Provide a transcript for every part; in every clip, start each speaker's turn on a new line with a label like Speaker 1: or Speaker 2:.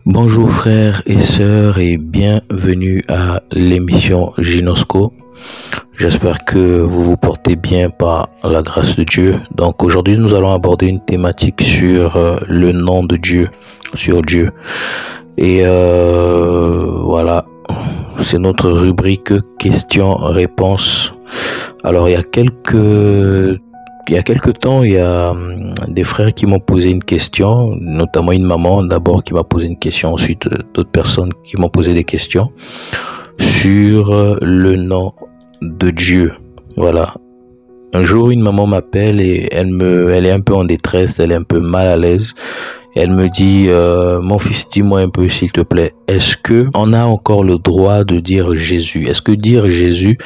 Speaker 1: Bonjour frères et sœurs et bienvenue à l'émission Ginosco. J'espère que vous vous portez bien par la grâce de Dieu. Donc aujourd'hui nous allons aborder une thématique sur le nom de Dieu, sur Dieu. Et voilà, c'est notre rubrique questions-réponses. Alors il y a quelques temps, il y a des frères qui m'ont posé une question, notamment une maman d'abord qui m'a posé une question, ensuite d'autres personnes qui m'ont posé des questions sur le nom de Dieu. Voilà. Un jour, une maman m'appelle et elle est un peu en détresse, elle est un peu mal à l'aise. Elle me dit, mon fils, dis-moi un peu s'il te plaît, est-ce que on a encore le droit de dire Jésus? Est-ce que dire Jésus,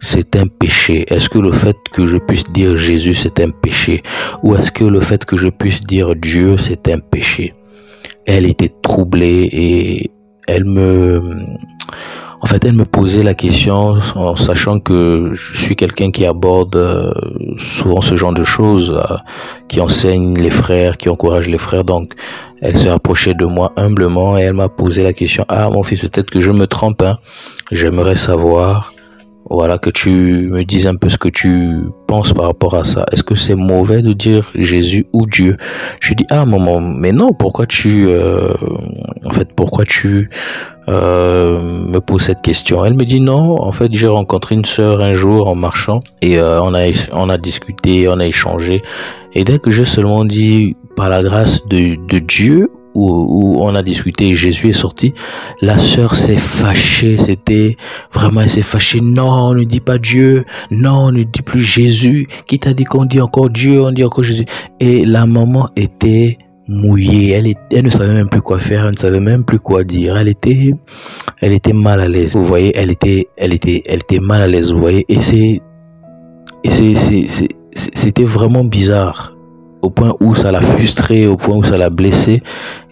Speaker 1: c'est un péché? Est-ce que le fait que je puisse dire Jésus, c'est un péché? Ou est-ce que le fait que je puisse dire Dieu, c'est un péché? Elle était troublée et elle me posait la question en sachant que je suis quelqu'un qui aborde souvent ce genre de choses, qui enseigne les frères, qui encourage les frères. Donc, elle s'est approchée de moi humblement et elle m'a posé la question. Ah, mon fils, peut-être que je me trompe, hein. J'aimerais savoir, voilà, que tu me dises un peu ce que tu penses par rapport à ça. Est-ce que c'est mauvais de dire Jésus ou Dieu? Je lui dis, ah, maman, mais non, pourquoi tu me pose cette question? Elle me dit non, en fait j'ai rencontré une sœur un jour en marchant et on a discuté, on a échangé, et dès que j'ai seulement dit par la grâce de Dieu, où on a discuté, Jésus est sorti, la sœur s'est fâchée, elle s'est fâchée. Non, on ne dit pas Dieu, non, on ne dit plus Jésus, qui t'a dit qu'on dit encore Dieu, on dit encore Jésus? Et la maman était mouillée, elle ne savait même plus quoi faire, elle ne savait même plus quoi dire, elle était mal à l'aise, vous voyez, elle était mal à l'aise, vous voyez, et c'était vraiment bizarre, au point où ça l'a frustrée, au point où ça l'a blessée,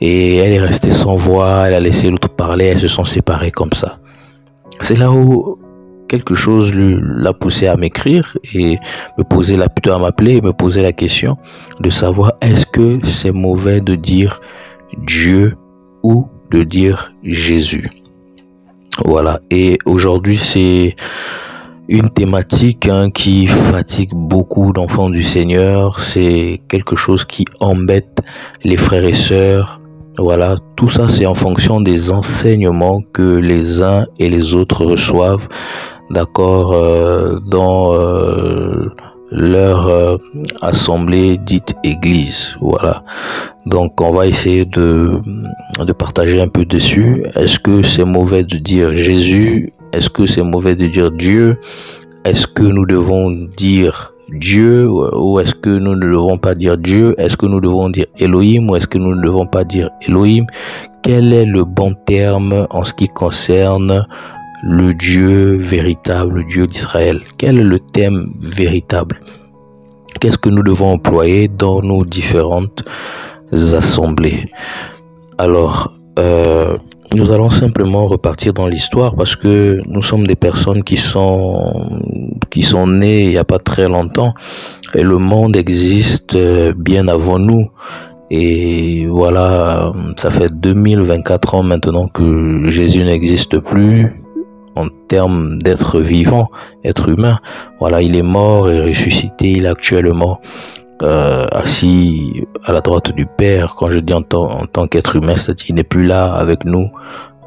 Speaker 1: et elle est restée sans voix, elle a laissé l'autre parler, elles se sont séparées comme ça. C'est là où quelque chose l'a poussé à m'écrire et à m'appeler et me poser la question de savoir est-ce que c'est mauvais de dire Dieu ou de dire Jésus. Voilà. Et aujourd'hui, c'est une thématique qui fatigue beaucoup d'enfants du Seigneur. C'est quelque chose qui embête les frères et sœurs. Voilà, tout ça c'est en fonction des enseignements que les uns et les autres reçoivent, d'accord, dans leur assemblée dite église. Voilà, donc on va essayer de partager un peu dessus. Est-ce que c'est mauvais de dire Jésus? Est-ce que c'est mauvais de dire Dieu? Est-ce que nous devons dire Dieu ou est-ce que nous ne devons pas dire Dieu? Est-ce que nous devons dire Elohim ou est-ce que nous ne devons pas dire Elohim? Quel est le bon terme en ce qui concerne le Dieu véritable, le Dieu d'Israël? Quel est le thème véritable? Qu'est-ce que nous devons employer dans nos différentes assemblées? Alors, nous allons simplement repartir dans l'histoire parce que nous sommes des personnes qui sont nées il n'y a pas très longtemps et le monde existe bien avant nous. Et voilà, ça fait 2024 ans maintenant que Jésus n'existe plus en termes d'être vivant, être humain. Voilà, il est mort et ressuscité, il est actuellement assis à la droite du Père. Quand je dis en tant qu'être humain, c'est-à-dire qu'il n'est plus là avec nous.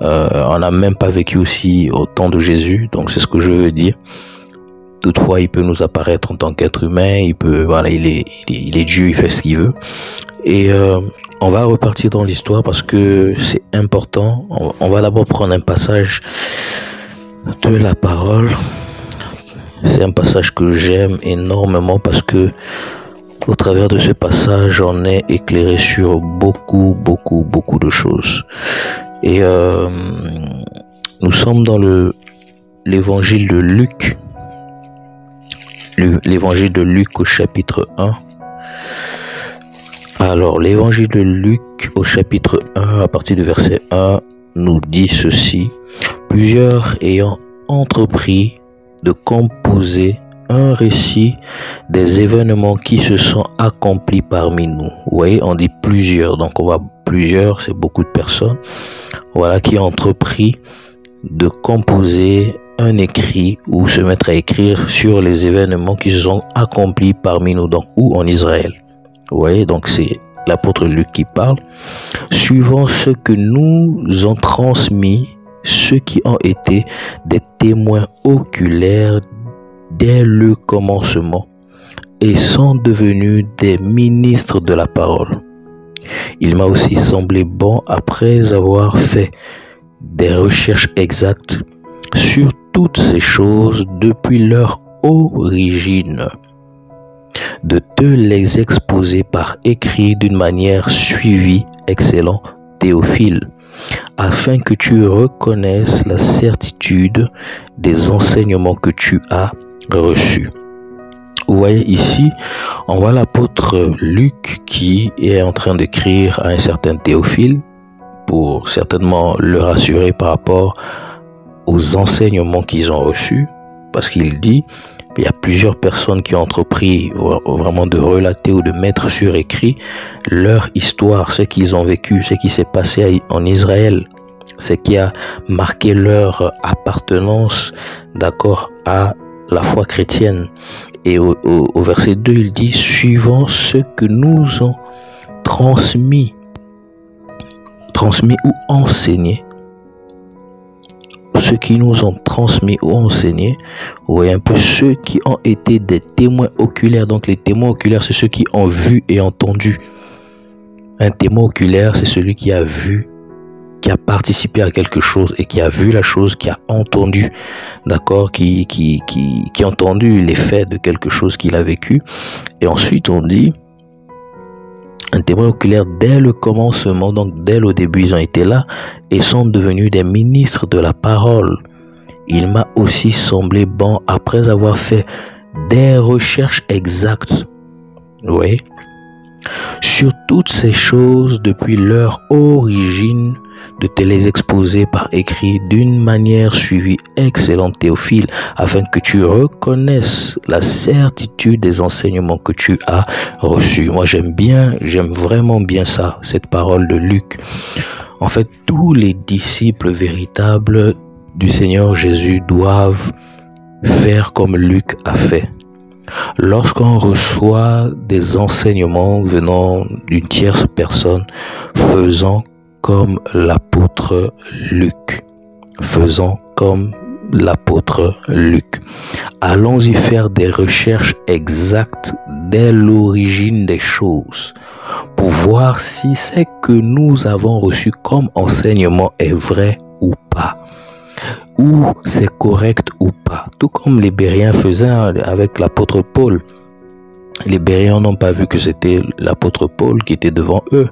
Speaker 1: On n'a même pas vécu aussi au temps de Jésus, donc c'est ce que je veux dire. Toutefois, il peut nous apparaître en tant qu'être humain, il est Dieu, il fait ce qu'il veut. Et on va repartir dans l'histoire parce que c'est important. On va d'abord prendre un passage de la parole. C'est un passage que j'aime énormément parce que au travers de ce passage, on est éclairé sur beaucoup de choses. Et nous sommes dans l'évangile de Luc. L'évangile de Luc au chapitre 1. Alors, l'évangile de Luc au chapitre 1, à partir du verset 1, nous dit ceci. Plusieurs ayant entrepris de composer un récit des événements qui se sont accomplis parmi nous. Vous voyez, on dit plusieurs, donc on voit plusieurs, c'est beaucoup de personnes, voilà, qui ont entrepris de composer un écrit ou se mettre à écrire sur les événements qui se sont accomplis parmi nous, donc ou en Israël. Vous voyez, donc c'est l'apôtre Luc qui parle, suivant ce que nous ont transmis ceux qui ont été des témoins oculaires dès le commencement et sont devenus des ministres de la parole. Il m'a aussi semblé bon, après avoir fait des recherches exactes sur toutes ces choses depuis leur origine, de te les exposer par écrit d'une manière suivie, excellent Théophile, afin que tu reconnaisses la certitude des enseignements que tu as reçus. Vous voyez ici, on voit l'apôtre Luc qui est en train d'écrire à un certain Théophile pour certainement le rassurer par rapport aux enseignements qu'ils ont reçus, parce qu'il dit il y a plusieurs personnes qui ont entrepris vraiment de relater ou de mettre sur écrit leur histoire, ce qu'ils ont vécu, ce qui s'est passé en Israël, ce qui a marqué leur appartenance, d'accord, à la foi chrétienne. Et au verset 2, il dit, suivant ce que nous ont transmis ou enseigné, ceux qui nous ont transmis ou enseigné, vous voyez un peu ceux qui ont été des témoins oculaires. Donc les témoins oculaires, c'est ceux qui ont vu et entendu. Un témoin oculaire, c'est celui qui a vu, qui a participé à quelque chose et qui a vu la chose, qui a entendu, d'accord, qui a entendu les faits de quelque chose qu'il a vécu. Et ensuite on dit, un témoin oculaire dès le commencement, donc dès le début ils ont été là et sont devenus des ministres de la parole. Il m'a aussi semblé bon, après avoir fait des recherches exactes, vous voyez, sur toutes ces choses depuis leur origine, de te les exposer par écrit d'une manière suivie, excellent Théophile, afin que tu reconnaisses la certitude des enseignements que tu as reçus. Moi j'aime vraiment bien ça, cette parole de Luc. En fait, tous les disciples véritables du Seigneur Jésus doivent faire comme Luc a fait. Lorsqu'on reçoit des enseignements venant d'une tierce personne, faisant comme l'apôtre Luc. Faisons comme l'apôtre Luc. Allons-y faire des recherches exactes dès l'origine des choses pour voir si ce que nous avons reçu comme enseignement est vrai ou pas, ou c'est correct ou pas. Tout comme les Béréens faisaient avec l'apôtre Paul. Les Béréens n'ont pas vu que c'était l'apôtre Paul qui était devant eux.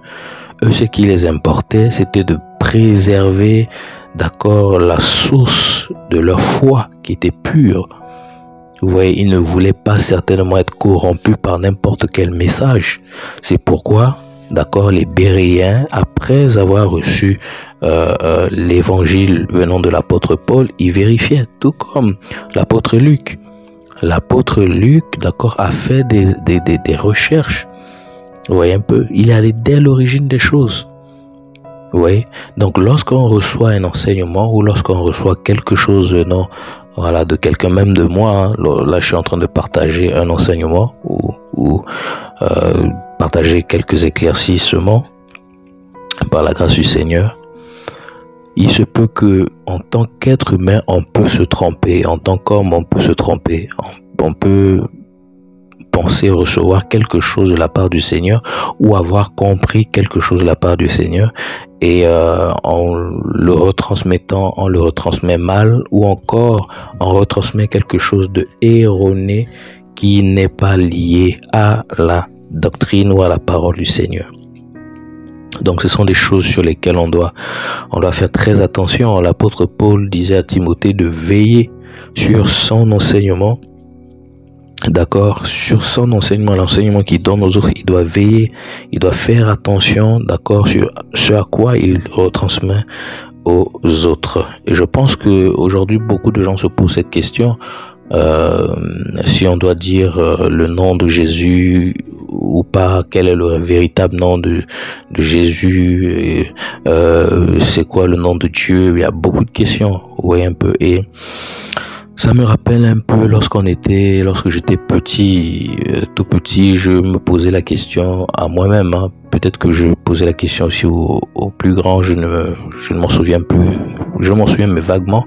Speaker 1: Eux, ce qui les importait, c'était de préserver, d'accord, la source de leur foi qui était pure. Vous voyez, ils ne voulaient pas certainement être corrompus par n'importe quel message. C'est pourquoi, d'accord, les Béréens, après avoir reçu l'évangile venant de l'apôtre Paul, ils vérifiaient, tout comme l'apôtre Luc. L'apôtre Luc, d'accord, a fait des recherches. Vous voyez un peu, il est allé dès l'origine des choses. Vous voyez, donc lorsqu'on reçoit un enseignement ou lorsqu'on reçoit quelque chose venant, voilà, de quelqu'un, même de moi, hein, là je suis en train de partager un enseignement ou partager quelques éclaircissements par la grâce du Seigneur. Il se peut que, en tant qu'être humain, on peut se tromper, en tant qu'homme, on peut se tromper, on peut penser recevoir quelque chose de la part du Seigneur ou avoir compris quelque chose de la part du Seigneur et en le retransmettant, on le retransmet mal ou encore on retransmet quelque chose de erroné qui n'est pas lié à la doctrine ou à la parole du Seigneur. Donc ce sont des choses sur lesquelles on doit faire très attention. L'apôtre Paul disait à Timothée de veiller sur son enseignement. D'accord, sur son enseignement, l'enseignement qu'il donne aux autres, il doit veiller, il doit faire attention, d'accord, sur ce à quoi il retransmet aux autres. Et je pense que aujourd'hui beaucoup de gens se posent cette question. si on doit dire le nom de Jésus ou pas, quel est le véritable nom de Jésus, c'est quoi le nom de Dieu. Il y a beaucoup de questions, vous voyez un peu, et ça me rappelle un peu lorsque j'étais petit, tout petit, je me posais la question à moi-même, hein. Peut-être que je posais la question aussi aux plus grands, je ne m'en souviens plus, je m'en souviens mais vaguement.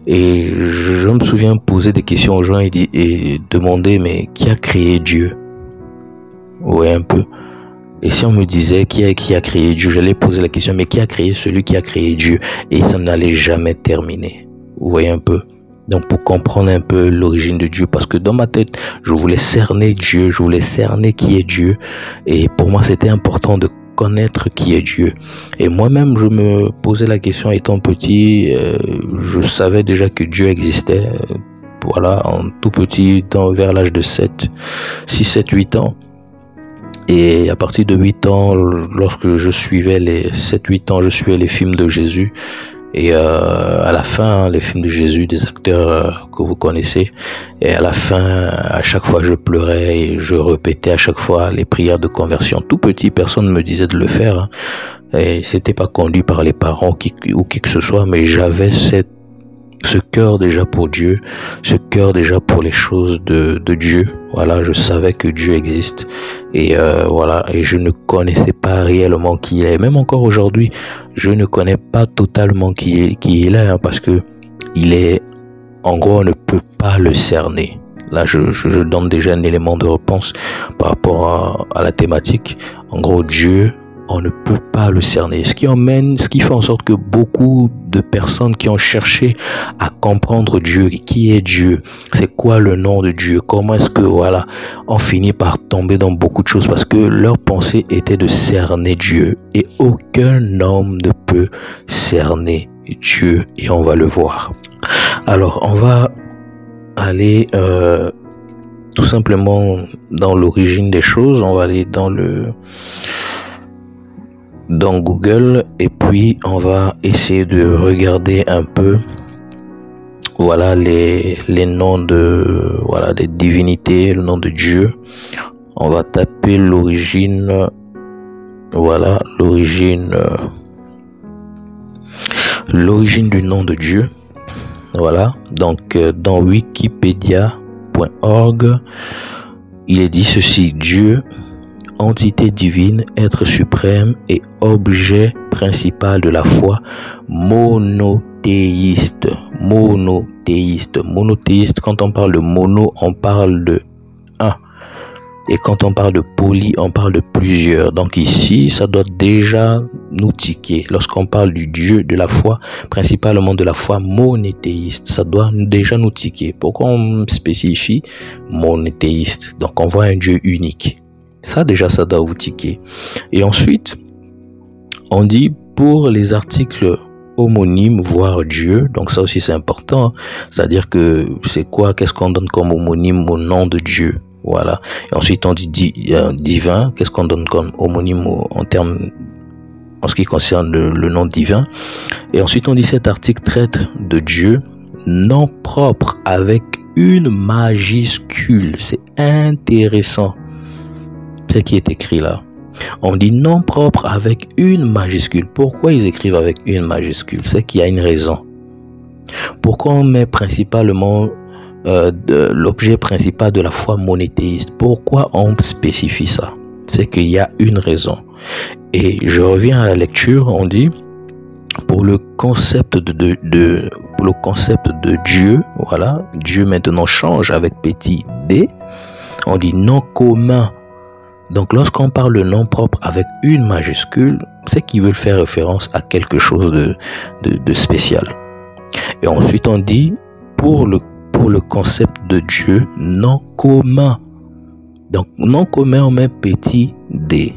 Speaker 1: Et je me souviens poser des questions aux gens et demander, mais qui a créé Dieu? Ouais, un peu. Et si on me disait qui a créé Dieu, j'allais poser la question, mais qui a créé celui qui a créé Dieu? Et ça n'allait jamais terminer. Vous voyez un peu? Donc pour comprendre un peu l'origine de Dieu, parce que dans ma tête, je voulais cerner Dieu, je voulais cerner qui est Dieu. Et pour moi, c'était important de connaître qui est Dieu. Et moi-même, je me posais la question étant petit, je savais déjà que Dieu existait, voilà, en tout petit, vers l'âge de 6, 7, 8 ans. Et à partir de 8 ans, lorsque je suivais les 7-8 ans, je suivais les films de Jésus. Et à la fin, les films de Jésus, des acteurs que vous connaissez, et à la fin, à chaque fois je pleurais et je répétais à chaque fois les prières de conversion. Tout petit, personne ne me disait de le faire, hein. Et c'était pas conduit par les parents ou qui que ce soit, mais j'avais ce cœur déjà pour Dieu, ce cœur déjà pour les choses de Dieu. Voilà, je savais que Dieu existe et voilà, et je ne connaissais pas réellement qui il est. Même encore aujourd'hui, je ne connais pas totalement qui il est, hein, parce que il est, en gros, on ne peut pas le cerner. Là, je donne déjà un élément de réponse par rapport à la thématique. En gros, Dieu, on ne peut pas le cerner. Ce qui fait en sorte que beaucoup de personnes qui ont cherché à comprendre Dieu, qui est Dieu, c'est quoi le nom de Dieu, comment est-ce que, voilà, ont fini par tomber dans beaucoup de choses parce que leur pensée était de cerner Dieu. Et aucun homme ne peut cerner Dieu et on va le voir. Alors, on va aller tout simplement dans l'origine des choses. On va aller dans Google et puis on va essayer de regarder un peu, voilà, les noms des divinités, le nom de Dieu. On va taper l'origine, voilà, l'origine du nom de Dieu. Voilà, donc dans wikipedia.org, il est dit ceci: Dieu, entité divine, être suprême et objet principal de la foi monothéiste. Monothéiste, quand on parle de mono, on parle de un. Et quand on parle de poly, on parle de plusieurs. Donc ici, ça doit déjà nous tiquer. Lorsqu'on parle du Dieu de la foi, principalement de la foi monothéiste, ça doit déjà nous tiquer. Pourquoi on spécifie monothéiste? Donc on voit un Dieu unique. Ça déjà, ça doit vous tiquer. Et ensuite, on dit pour les articles homonymes, voire Dieu. Donc ça aussi c'est important. C'est-à-dire que c'est quoi? Qu'est-ce qu'on donne comme homonyme au nom de Dieu? Voilà. Et ensuite on dit divin. Qu'est-ce qu'on donne comme homonyme en ce qui concerne le nom divin? Et ensuite on dit cet article traite de Dieu, nom propre avec une majuscule. C'est intéressant ce qui est écrit là. On dit nom propre avec une majuscule. Pourquoi ils écrivent avec une majuscule? C'est qu'il y a une raison. Pourquoi on met principalement l'objet principal de la foi monothéiste? Pourquoi on spécifie ça? C'est qu'il y a une raison. Et je reviens à la lecture. On dit pour le concept de Dieu, voilà, Dieu maintenant change avec petit d. On dit nom commun. Donc lorsqu'on parle de nom propre avec une majuscule, c'est qu'ils veulent faire référence à quelque chose de spécial. Et ensuite on dit pour le concept de Dieu, nom commun. Donc nom commun, on met petit d.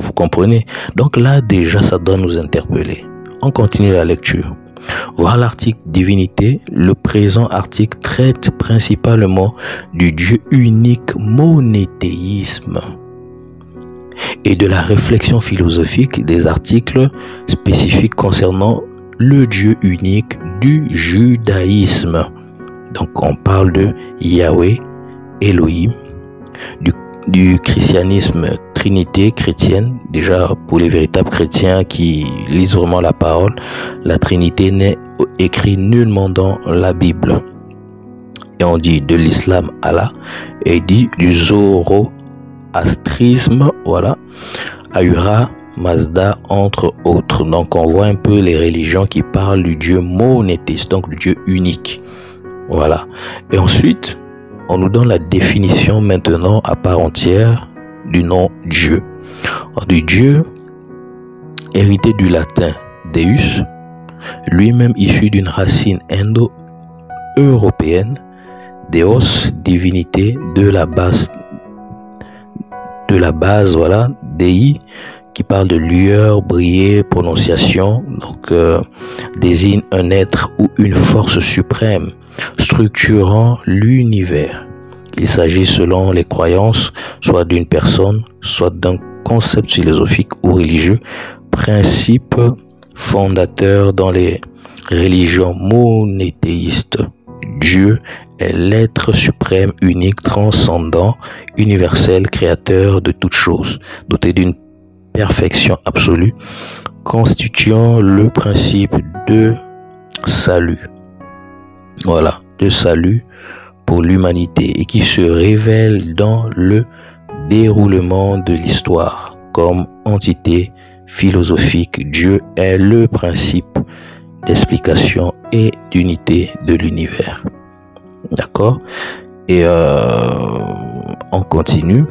Speaker 1: Vous comprenez? Donc là déjà ça doit nous interpeller. On continue la lecture. Voir l'article divinité. Le présent article traite principalement du Dieu unique monothéisme et de la réflexion philosophique des articles spécifiques concernant le Dieu unique du judaïsme. Donc on parle de Yahweh, Elohim, du christianisme Trinité chrétienne. Déjà pour les véritables chrétiens qui lisent vraiment la parole, la Trinité n'est écrite nullement dans la Bible. Et on dit de l'islam Allah, et dit du zoroastrisme, voilà, Ahura Mazda, entre autres. Donc on voit un peu les religions qui parlent du Dieu monothéiste, donc du Dieu unique. Voilà. Et ensuite, on nous donne la définition maintenant à part entière du nom Dieu. Alors, du Dieu, hérité du latin Deus, lui-même issu d'une racine indo-européenne, Deos, divinité, de la base, voilà, Dei, qui parle de lueur, briller, prononciation, donc désigne un être ou une force suprême structurant l'univers. Il s'agit selon les croyances soit d'une personne, soit d'un concept philosophique ou religieux, principe fondateur dans les religions monothéistes. Dieu est l'être suprême, unique, transcendant, universel, créateur de toutes choses, doté d'une perfection absolue, constituant le principe de salut. Voilà, de salut pour l'humanité et qui se révèle dans le déroulement de l'histoire comme entité philosophique. Dieu est le principe d'explication et d'unité de l'univers. D'accord? Et on continue.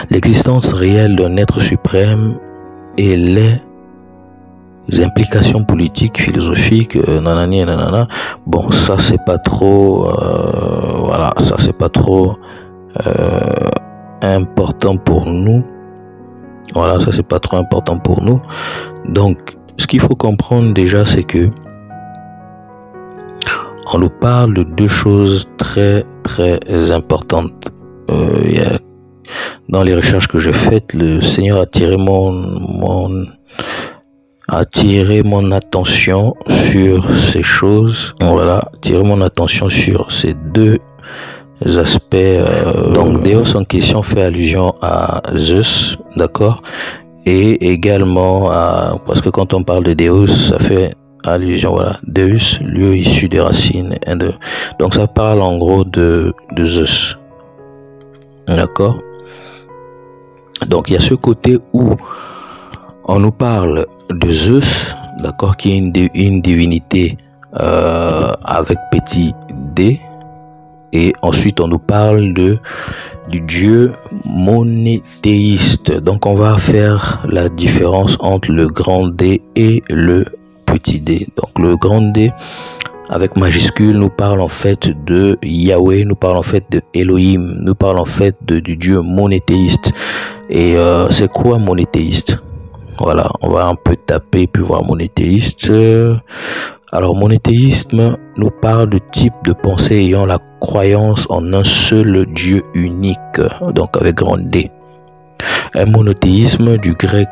Speaker 1: L'existence réelle d'un être suprême et les implications politiques, philosophiques, nanani, nanana. Bon, ça c'est pas trop, voilà, ça c'est pas trop important pour nous. Voilà, ça c'est pas trop important pour nous. Donc, ce qu'il faut comprendre déjà, c'est que on nous parle de deux choses très très importantes. Dans les recherches que j'ai faites, le Seigneur a attiré mon attention sur ces choses. Voilà, attiré mon attention sur ces deux aspects. Donc Deus en question fait allusion à Zeus, d'accord, et également à, parce que quand on parle de Deus, ça fait allusion, voilà, Deus, lieu issu des racines, donc ça parle en gros de Zeus, d'accord. Donc il y a ce côté où on nous parle de Zeus, d'accord, qui est une divinité avec petit d, et ensuite on nous parle du Dieu monothéiste. Donc on va faire la différence entre le grand D et le petit d. Donc le grand D avec majuscule nous parle en fait de Yahweh, nous parle en fait de Elohim, nous parle en fait du Dieu monothéiste. Et c'est quoi monothéiste? Voilà, on va un peu taper puis voir monothéiste. Alors monothéisme nous parle de type de pensée ayant la croyance en un seul Dieu unique, donc avec grand D. Un monothéisme du grec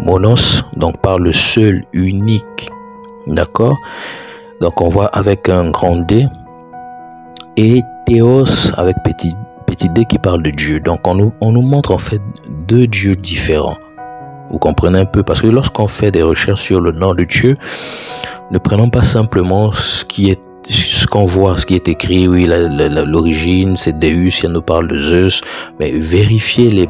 Speaker 1: monos, donc par le seul, unique, d'accord. Donc on voit avec un grand D, et théos avec petit d qui parle de Dieu. Donc on nous montre en fait deux dieux différents. Vous comprenez un peu, parce que lorsqu'on fait des recherches sur le nom de Dieu, ne prenons pas simplement ce qu'on voit, ce qui est écrit. Oui, l'origine c'est Deus, il nous parle de Zeus, mais vérifiez les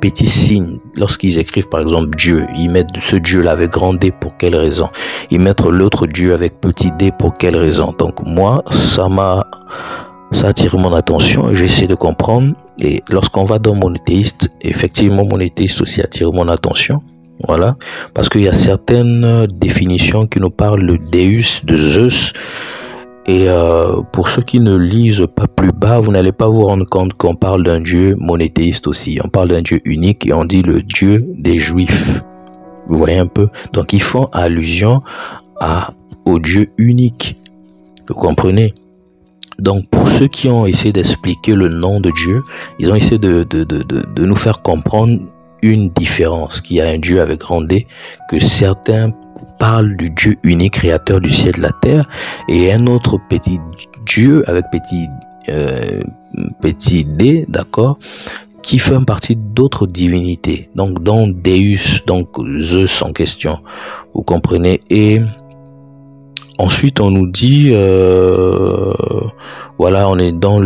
Speaker 1: petits signes. Lorsqu'ils écrivent par exemple Dieu, ils mettent ce Dieu là avec grand D pour quelle raison, ils mettent l'autre Dieu avec petit d pour quelle raison. Donc moi ça attire mon attention et j'essaie de comprendre. Et lorsqu'on va dans monothéiste, effectivement monothéiste aussi attire mon attention. Voilà, parce qu'il y a certaines définitions qui nous parlent de Deus, de Zeus. Et pour ceux qui ne lisent pas plus bas, vous n'allez pas vous rendre compte qu'on parle d'un Dieu monothéiste aussi. On parle d'un Dieu unique et on dit le Dieu des Juifs. Vous voyez un peu? Donc ils font allusion au Dieu unique. Vous comprenez? Donc pour ceux qui ont essayé d'expliquer le nom de Dieu, ils ont essayé de nous faire comprendre une différence, qu'il y a un Dieu avec grand D, que certains parle du Dieu unique, créateur du ciel et de la terre, et un autre petit Dieu avec petit d, d'accord, qui fait partie d'autres divinités, donc dont Deus, donc Zeus en question, vous comprenez. Et ensuite on nous dit, voilà, on est dans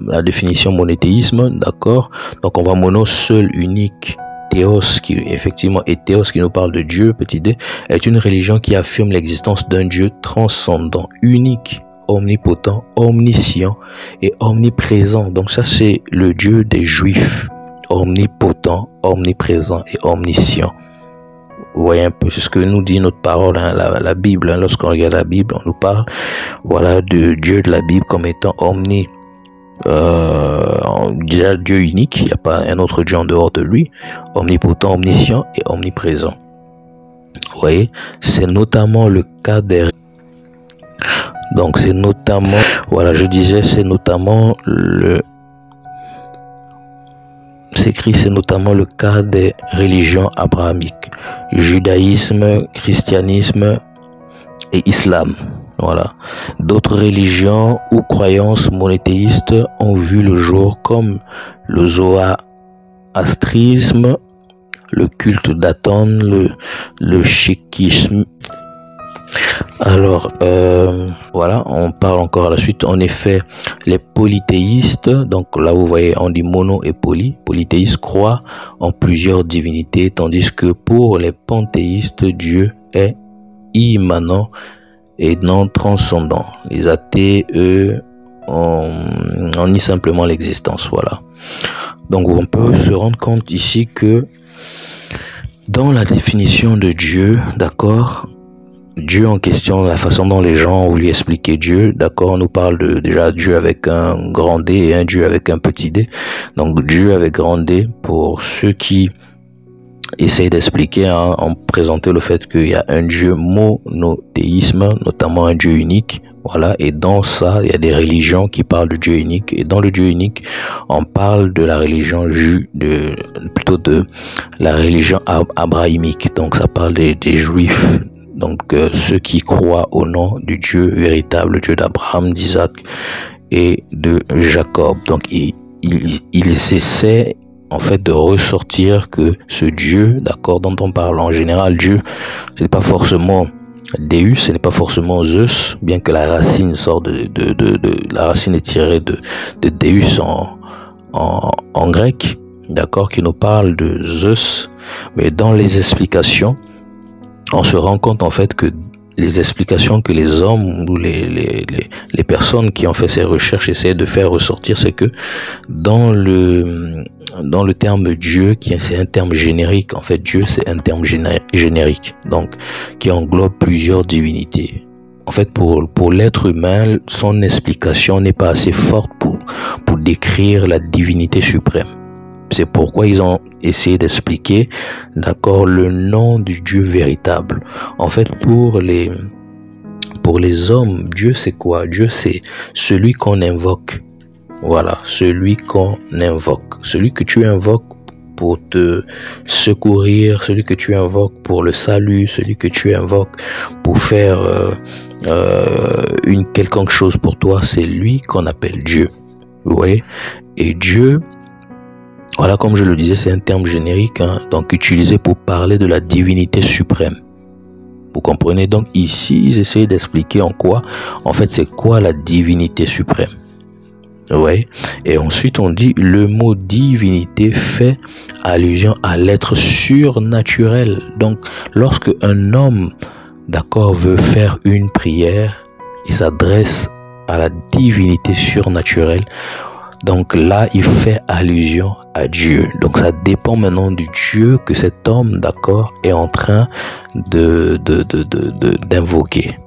Speaker 1: la définition monothéisme, d'accord. Donc on va mono, seul, unique. Théos, qui effectivement est Théos, qui nous parle de Dieu, petit d, est une religion qui affirme l'existence d'un Dieu transcendant, unique, omnipotent, omniscient et omniprésent. Donc ça, c'est le Dieu des Juifs, omnipotent, omniprésent et omniscient. Vous voyez un peu, c'est ce que nous dit notre parole, hein, la Bible. Hein, lorsqu'on regarde la Bible, on nous parle, voilà, de Dieu de la Bible comme étant déjà Dieu unique, il n'y a pas un autre Dieu en dehors de lui, omnipotent, omniscient et omniprésent. Vous voyez, c'est notamment le cas des... Donc c'est notamment, voilà, je disais, c'est notamment c'est notamment le cas des religions abrahamiques, judaïsme, christianisme et islam. Voilà. D'autres religions ou croyances monothéistes ont vu le jour, comme le zoroastrisme, le culte d'Aton, le sikhisme. Alors, voilà, on parle encore à la suite. En effet, les polythéistes, donc là vous voyez, on dit mono et poly. Polythéistes croient en plusieurs divinités, tandis que pour les panthéistes, Dieu est immanent et non transcendant. Les athées, eux, on nie simplement l'existence. Voilà. Donc on peut se rendre compte ici que dans la définition de Dieu, d'accord, Dieu en question, la façon dont les gens ont voulu expliquer Dieu, d'accord, on nous parle de déjà Dieu avec un grand D et un Dieu avec un petit d. Donc Dieu avec grand D, pour ceux qui essayent d'expliquer, hein, en présentant le fait qu'il y a un Dieu monothéisme, notamment un Dieu unique, voilà, et dans ça, il y a des religions qui parlent de Dieu unique, et dans le Dieu unique, on parle de la religion plutôt de la religion abrahamique, donc ça parle des Juifs, donc ceux qui croient au nom du Dieu véritable, Dieu d'Abraham, d'Isaac et de Jacob. Donc il essaie en fait de ressortir que ce Dieu, d'accord, dont on parle en général, Dieu, ce n'est pas forcément Deus, ce n'est pas forcément Zeus, bien que la racine sort la racine est tirée de Deus en grec, d'accord, qui nous parle de Zeus, mais dans les explications, on se rend compte en fait que les explications que les hommes ou les personnes qui ont fait ces recherches essaient de faire ressortir, c'est que dans le terme Dieu, c'est un terme générique, en fait Dieu c'est un terme générique, donc qui englobe plusieurs divinités. En fait pour l'être humain, son explication n'est pas assez forte pour décrire la divinité suprême. C'est pourquoi ils ont essayé d'expliquer, d'accord, le nom du Dieu véritable. En fait, pour les hommes, Dieu c'est quoi? Dieu c'est celui qu'on invoque. Voilà, celui qu'on invoque. Celui que tu invoques pour te secourir, celui que tu invoques pour le salut, celui que tu invoques pour faire une quelconque chose pour toi, c'est lui qu'on appelle Dieu. Vous voyez? Et Dieu, voilà, comme je le disais, c'est un terme générique, hein, donc utilisé pour parler de la divinité suprême. Vous comprenez? Donc ici, ils essayent d'expliquer en quoi, en fait, c'est quoi la divinité suprême. Ouais. Et ensuite, on dit le mot divinité fait allusion à l'être surnaturel. Donc, lorsque un homme, d'accord, veut faire une prière, il s'adresse à la divinité surnaturelle. Donc là, il fait allusion à Dieu. Donc ça dépend maintenant du Dieu que cet homme, d'accord, est en train d'invoquer.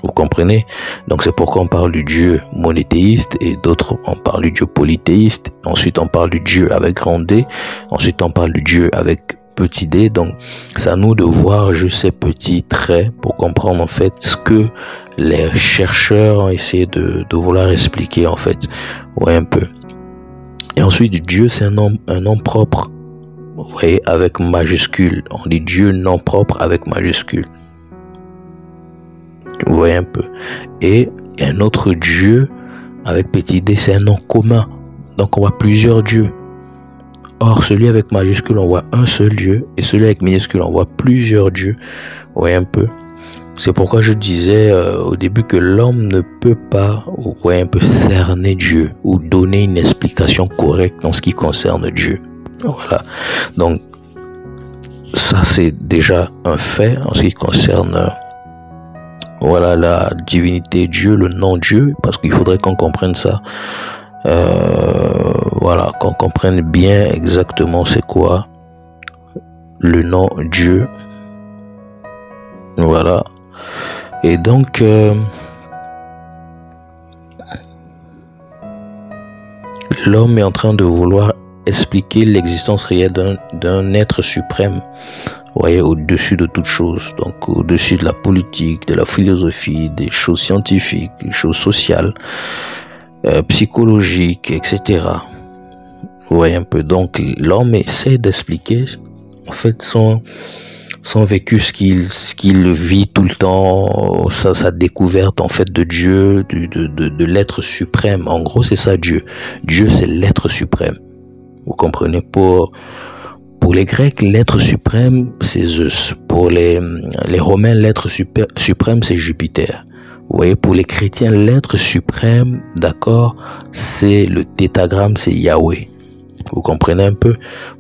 Speaker 1: Vous comprenez? Donc c'est pourquoi on parle du Dieu monothéiste et d'autres, on parle du Dieu polythéiste. Ensuite, on parle du Dieu avec grand D. Ensuite, on parle du Dieu avec petit d. Donc c'est à nous de voir juste ces petits traits pour comprendre en fait ce que les chercheurs ont essayé de vouloir expliquer en fait. Ouais, un peu. Et ensuite, Dieu c'est un nom propre. vous voyez, avec majuscule. On dit Dieu nom propre avec majuscule. Vous voyez un peu. Et un autre Dieu avec petit d, c'est un nom commun. Donc on voit plusieurs dieux. Or, celui avec majuscule, on voit un seul Dieu. Et celui avec minuscule, on voit plusieurs dieux. Vous voyez un peu. C'est pourquoi je disais au début que l'homme ne peut pas, vous voyez un peu, cerner Dieu ou donner une explication correcte en ce qui concerne Dieu. Voilà. Donc, ça c'est déjà un fait en ce qui concerne voilà, la divinité Dieu, le nom Dieu, parce qu'il faudrait qu'on comprenne ça. Voilà, qu'on comprenne bien exactement c'est quoi le nom Dieu. Voilà. Et donc l'homme est en train de vouloir expliquer l'existence réelle d'un être suprême, vous voyez, au-dessus de toute chose, donc au-dessus de la politique, de la philosophie, des choses scientifiques, des choses sociales, psychologiques, etc. Vous voyez un peu. Donc l'homme essaie d'expliquer en fait son vécu, ce qu'il vit tout le temps, sa découverte en fait de Dieu, de l'être suprême. En gros, c'est ça Dieu. Dieu, c'est l'être suprême. Vous comprenez? Pour les Grecs, l'être suprême, c'est Zeus. Pour les Romains, l'être suprême, c'est Jupiter. Vous voyez, pour les chrétiens, l'être suprême, d'accord, c'est le tétragramme, c'est Yahweh. Vous comprenez un peu?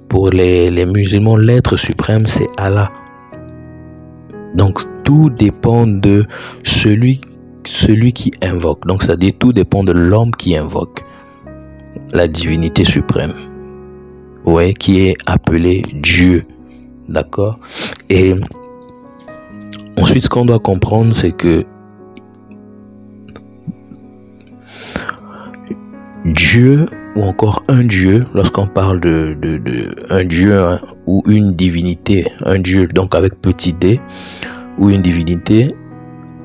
Speaker 1: Pour les musulmans, l'être suprême, c'est Allah. Donc, tout dépend de celui qui invoque. Donc, c'est-à-dire, tout dépend de l'homme qui invoque la divinité suprême. Ouais, qui est appelé Dieu. D'accord? Et ensuite, ce qu'on doit comprendre, c'est que Dieu, ou encore un Dieu, lorsqu'on parle de un Dieu, hein, ou une divinité, un Dieu, donc avec petit d, ou une divinité,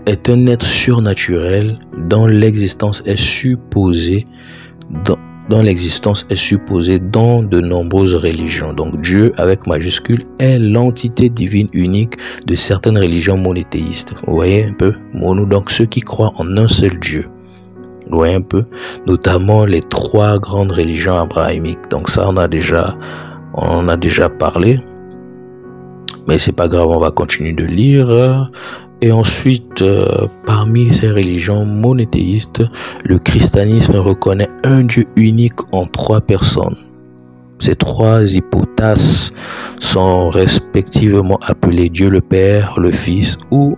Speaker 1: est un être surnaturel dont l'existence est supposée dans de nombreuses religions. Donc Dieu avec majuscule est l'entité divine unique de certaines religions monothéistes. Vous voyez un peu, mono, donc ceux qui croient en un seul Dieu. Vous voyez un peu, notamment les 3 grandes religions abrahamiques. Donc ça, on en a déjà parlé, mais c'est pas grave, on va continuer de lire. Et ensuite, parmi ces religions monothéistes, le christianisme reconnaît un Dieu unique en 3 personnes. Ces 3 hypostases sont respectivement appelées Dieu le Père, le Fils, ou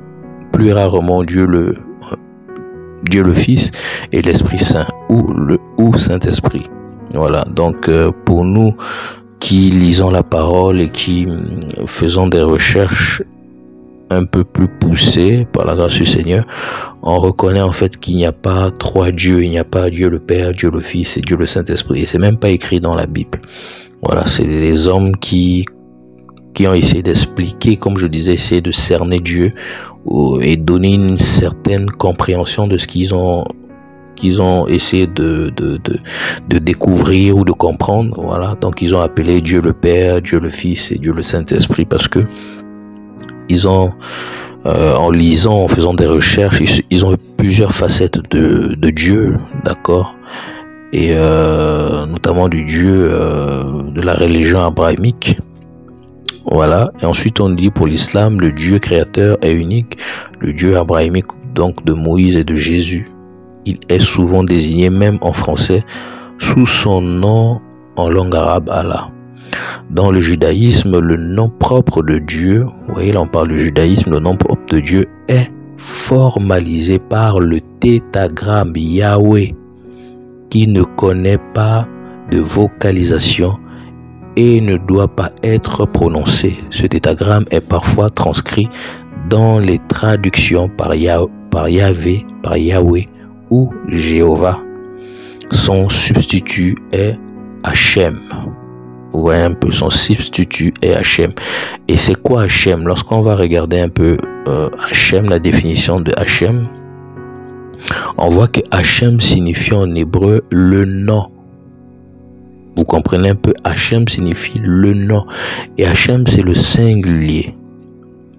Speaker 1: plus rarement Dieu le Fils et l'Esprit Saint, ou Saint-Esprit. Voilà, donc pour nous qui lisons la parole et qui faisons des recherches un peu plus poussées par la grâce du Seigneur, on reconnaît en fait qu'il n'y a pas 3 dieux, il n'y a pas Dieu le Père, Dieu le Fils et Dieu le Saint-Esprit. Et c'est même pas écrit dans la Bible. Voilà, c'est des hommes qui ont essayé d'expliquer, comme je disais, essayer de cerner Dieu et donner une certaine compréhension de ce qu'ils ont essayé de découvrir ou de comprendre. Voilà, donc ils ont appelé Dieu le Père, Dieu le Fils et Dieu le Saint-Esprit parce que ils ont, en lisant, en faisant des recherches, ils ont eu plusieurs facettes de Dieu, d'accord, et notamment du Dieu de la religion abrahamique. Voilà, et ensuite on dit pour l'islam, le Dieu créateur est unique, le Dieu abrahamique donc de Moïse et de Jésus. Il est souvent désigné, même en français, sous son nom en langue arabe, Allah. Dans le judaïsme, le nom propre de Dieu, vous voyez là on parle du judaïsme, le nom propre de Dieu est formalisé par le tétragramme Yahweh, qui ne connaît pas de vocalisation et ne doit pas être prononcé. Ce tétragramme est parfois transcrit dans les traductions par Yahvé, par Yahweh ou Jéhovah. Son substitut est Hachem. Vous voyez un peu, son substitut est Hachem. Et c'est quoi Hachem? Lorsqu'on va regarder un peu Hachem, la définition de Hachem, on voit que Hachem signifie en hébreu le nom. Vous comprenez un peu, Hachem signifie le nom. Et Hachem, c'est le singulier.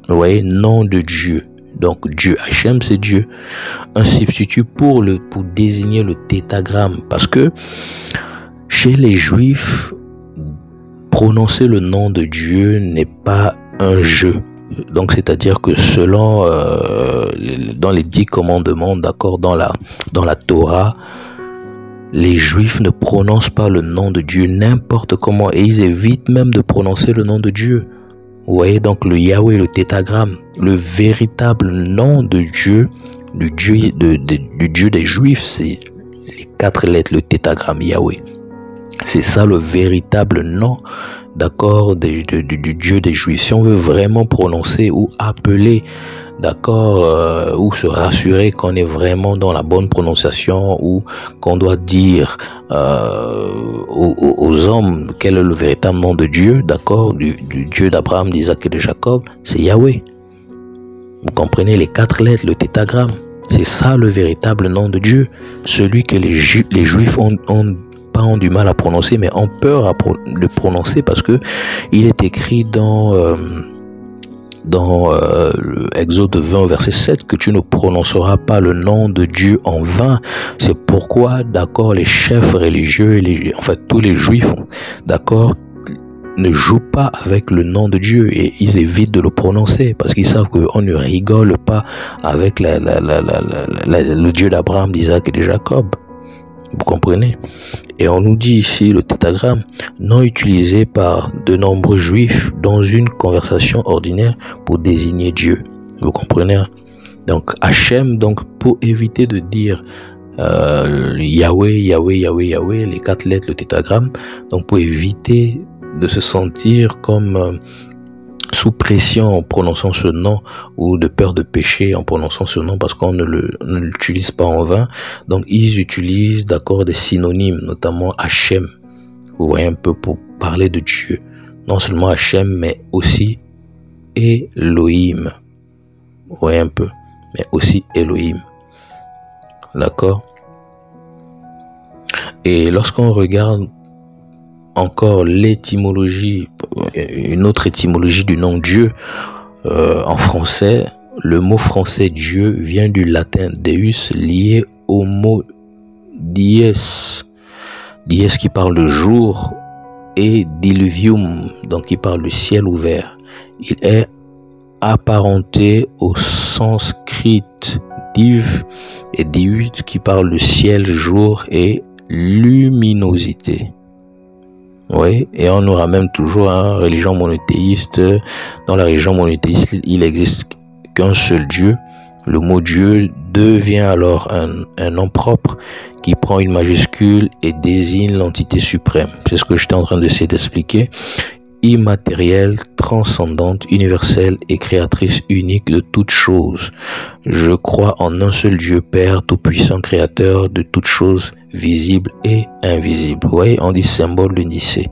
Speaker 1: Vous voyez, nom de Dieu. Donc Dieu, Hachem, c'est Dieu. Un substitut pour désigner le tétragramme. Parce que chez les Juifs, prononcer le nom de Dieu n'est pas un jeu. Donc c'est-à-dire que selon dans les 10 commandements, d'accord, dans la Torah, les Juifs ne prononcent pas le nom de Dieu n'importe comment et ils évitent même de prononcer le nom de Dieu. Vous voyez, donc le Yahweh, le tétragramme, le véritable nom de Dieu, du Dieu des Juifs, c'est les 4 lettres, le tétragramme Yahweh. C'est ça le véritable nom, d'accord, du Dieu des Juifs. Si on veut vraiment prononcer ou appeler, d'accord, ou se rassurer qu'on est vraiment dans la bonne prononciation, ou qu'on doit dire aux hommes quel est le véritable nom de Dieu, d'accord, du Dieu d'Abraham, d'Isaac et de Jacob, c'est Yahweh. Vous comprenez, les 4 lettres, le tétragramme, c'est ça le véritable nom de Dieu, celui que les Juifs ont du mal à prononcer, mais ont peur de prononcer parce que il est écrit dans Exode 20 verset 7 que tu ne prononceras pas le nom de Dieu en vain. C'est pourquoi, d'accord, les chefs religieux et tous les Juifs, d'accord, ne jouent pas avec le nom de Dieu et ils évitent de le prononcer parce qu'ils savent qu'on ne rigole pas avec le Dieu d'Abraham, d'Isaac et de Jacob. Vous comprenez? Et on nous dit ici le tétragramme non utilisé par de nombreux juifs dans une conversation ordinaire pour désigner Dieu. Vous comprenez? Donc Hachem, donc pour éviter de dire Yahweh, Yahweh, Yahweh, Yahweh, les 4 lettres, le tétragramme, donc pour éviter de se sentir comme sous pression en prononçant ce nom ou de peur de pécher en prononçant ce nom parce qu'on ne l'utilise pas en vain. Donc ils utilisent, d'accord, des synonymes, notamment Hachem. Vous voyez un peu, pour parler de Dieu. Non seulement Hachem, mais aussi Elohim. Vous voyez un peu, mais aussi Elohim. D'accord? Et lorsqu'on regarde encore l'étymologie, une autre étymologie du nom Dieu, en français, le mot français Dieu vient du latin Deus lié au mot dies, dies qui parle de jour, et diluvium, donc qui parle du ciel ouvert. Il est apparenté au sanskrit div et diut qui parle de ciel, jour et luminosité. Oui, et on aura même toujours une religion monothéiste. Dans la religion monothéiste, il n'existe qu'un seul Dieu. Le mot Dieu devient alors un nom propre qui prend une majuscule et désigne l'entité suprême. C'est ce que j'étais en train d'essayer d'expliquer. Immatérielle, transcendante, universelle et créatrice unique de toutes choses. Je crois en un seul Dieu Père, tout-puissant, créateur de toutes choses visibles et invisibles. Vous voyez, on dit symbole de Nicée.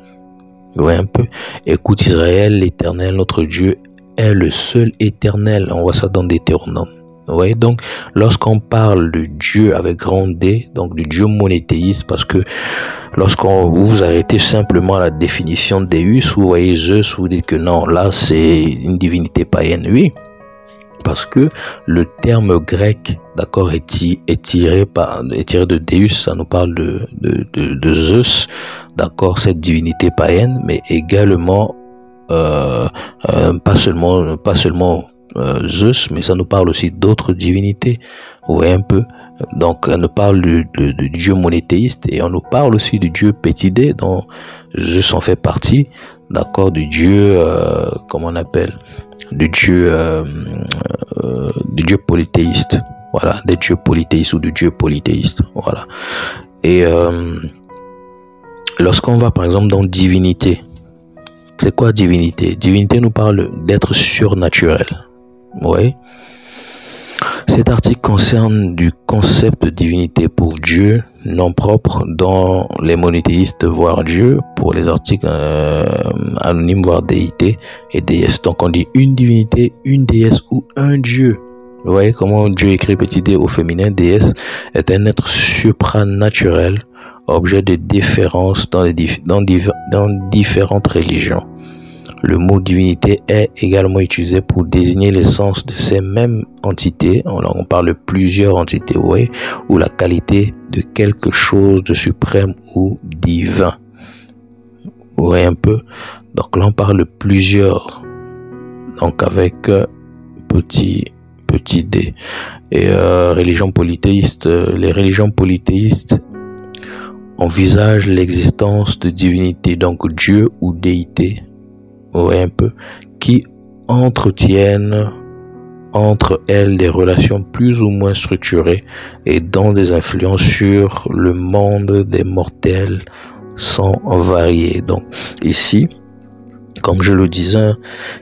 Speaker 1: Vous voyez un peu? Écoute Israël, l'Éternel, notre Dieu, est le seul éternel. On voit ça dans Deutéronome. Vous voyez, donc, lorsqu'on parle de Dieu avec grand D, donc du Dieu monothéiste, parce que lorsqu'on vous arrêtez simplement à la définition de Deus, vous voyez Zeus, vous dites que non, là c'est une divinité païenne, oui, parce que le terme grec, d'accord, est tiré de Deus, ça nous parle de Zeus, d'accord, cette divinité païenne, mais également pas seulement Zeus, mais ça nous parle aussi d'autres divinités. Vous voyez un peu? Donc on nous parle du Dieu monothéiste et on nous parle aussi du Dieu petit d dont Zeus en fait partie, d'accord, du Dieu comment on appelle, du Dieu polythéiste, voilà, des dieux polythéistes ou du Dieu polythéiste, voilà. Et lorsqu'on va par exemple dans divinité, c'est quoi divinité? Divinité nous parle d'être surnaturel. Oui. Cet article concerne du concept de divinité pour Dieu, nom propre, dont les monothéistes voient Dieu, pour les articles anonymes voire déité et déesse. Donc on dit une divinité, une déesse ou un Dieu. Vous voyez comment Dieu écrit petit d au féminin, déesse est un être supranaturel objet de déférence dans différentes religions. Le mot divinité est également utilisé pour désigner l'essence de ces mêmes entités. On parle de plusieurs entités, ouais, ou la qualité de quelque chose de suprême ou divin. Vous voyez un peu? Donc là, on parle de plusieurs. Donc avec petit d. Et religion polythéiste. Les religions polythéistes envisagent l'existence de divinités, donc Dieu ou déité. Vous voyez un peu, qui entretiennent entre elles des relations plus ou moins structurées et dont des influences sur le monde des mortels sont variées. Donc ici, comme je le disais,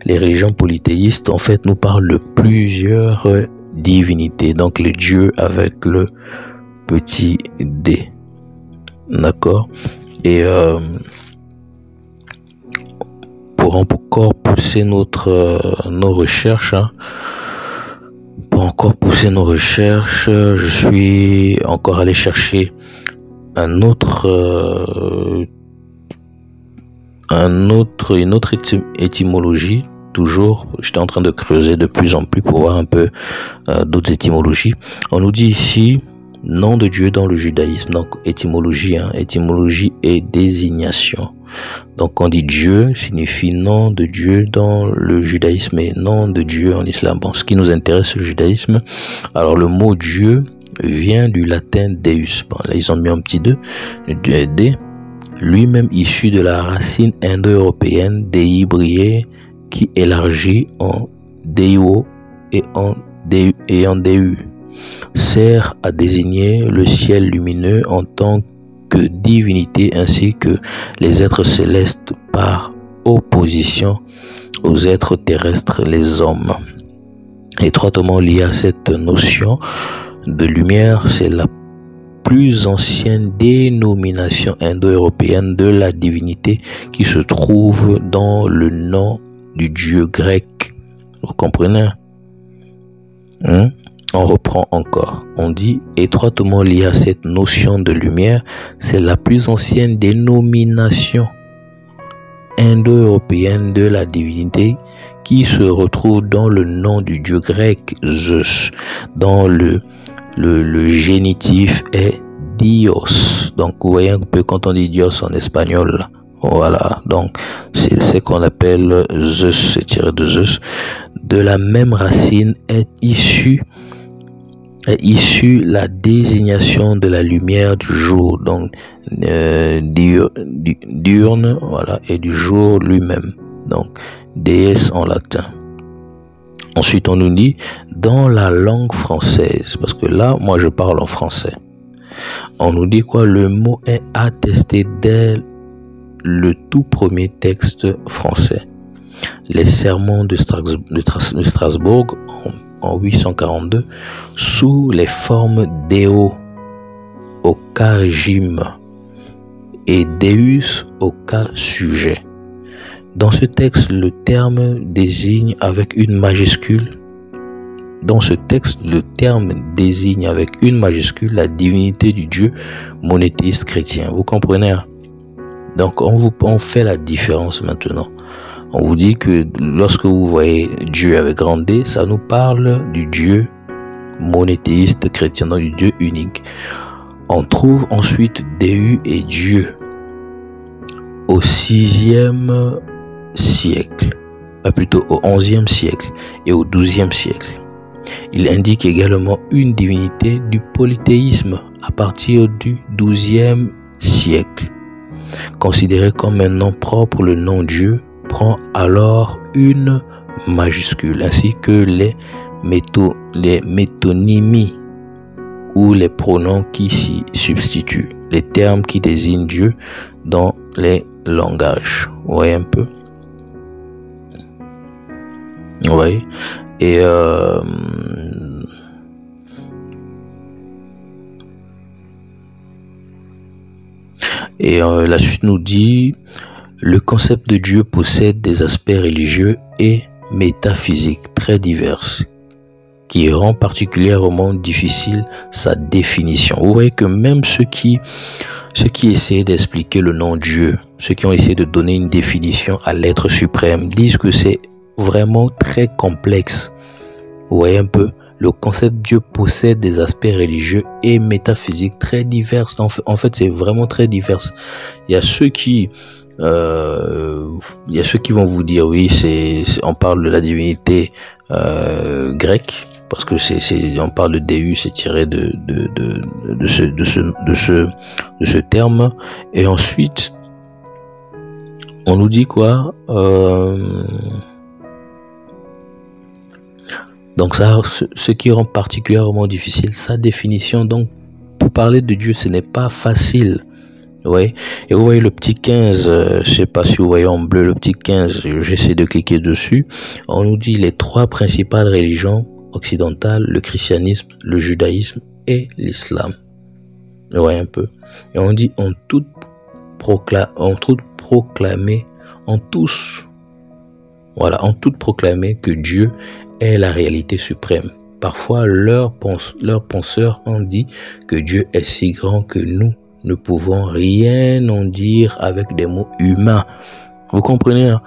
Speaker 1: les religions polythéistes en fait nous parlent de plusieurs divinités, donc les dieux avec le petit d. D'accord? Et pour encore pousser nos recherches, je suis encore allé chercher une autre étymologie. Toujours, j'étais en train de creuser de plus en plus pour voir un peu d'autres étymologies. On nous dit ici nom de Dieu dans le judaïsme, donc étymologie, étymologie et désignation. Donc on dit Dieu signifie nom de Dieu dans le judaïsme et nom de Dieu en islam. Bon, ce qui nous intéresse le judaïsme, alors le mot Dieu vient du latin Deus. Bon, là ils ont mis un petit D, lui-même issu de la racine indo-européenne Dei brillé, qui élargit en Deo et en Deu, sert à désigner le ciel lumineux en tant que divinité ainsi que les êtres célestes par opposition aux êtres terrestres, les hommes. Étroitement lié à cette notion de lumière, c'est la plus ancienne dénomination indo-européenne de la divinité qui se trouve dans le nom du dieu grec. Vous comprenez? On reprend encore. On dit étroitement lié à cette notion de lumière, c'est la plus ancienne dénomination indo-européenne de la divinité qui se retrouve dans le nom du dieu grec Zeus, dans le génitif est Dios. Donc vous voyez un peu quand on dit Dios en espagnol, voilà, donc c'est ce qu'on appelle Zeus, c'est tiré de Zeus. De la même racine est issue la désignation de la lumière du jour, donc diurne, voilà, et du jour lui-même, donc déesse en latin. Ensuite on nous dit dans la langue française, parce que là moi je parle en français, on nous dit quoi? Le mot est attesté dès le tout premier texte français, les sermons de Strasbourg en 842, sous les formes Deo au cas régime et Deus au cas sujet. Dans ce texte, le terme désigne avec une majuscule. La divinité du Dieu monothéiste chrétien. Vous comprenez? Donc on fait la différence maintenant. On vous dit que lorsque vous voyez Dieu avec grand D, ça nous parle du Dieu monothéiste chrétien, donc du Dieu unique. On trouve ensuite Déu et Dieu au 6e siècle, plutôt au 11e siècle et au 12e siècle. Il indique également une divinité du polythéisme à partir du 12e siècle. Considéré comme un nom propre, le nom Dieu prend alors une majuscule, ainsi que les métonymies ou les pronoms qui s'y substituent, les termes qui désignent Dieu dans les langages. Vous voyez un peu? Oui. Et la suite nous dit: le concept de Dieu possède des aspects religieux et métaphysiques très divers qui rend particulièrement difficile sa définition. Vous voyez que même ceux qui essaient d'expliquer le nom Dieu, ceux qui ont essayé de donner une définition à l'être suprême, disent que c'est vraiment très complexe. Vous voyez un peu, le concept Dieu possède des aspects religieux et métaphysiques très divers. En fait, c'est vraiment très divers. Il y a ceux qui vont vous dire oui, on parle de la divinité grecque, parce que on parle de Deus, c'est tiré de ce terme. Et ensuite on nous dit quoi? Donc ça, ce qui rend particulièrement difficile sa définition. Donc pour parler de Dieu, ce n'est pas facile. Ouais. Et vous voyez le petit 15, je sais pas si vous voyez en bleu le petit 15, j'essaie de cliquer dessus. On nous dit les trois principales religions occidentales, le christianisme, le judaïsme et l'islam. Vous voyez un peu. Et on dit en toute proclamé que Dieu est la réalité suprême. Parfois, leurs penseurs ont dit que Dieu est si grand que nous ne pouvons rien en dire avec des mots humains. Vous comprenez, hein?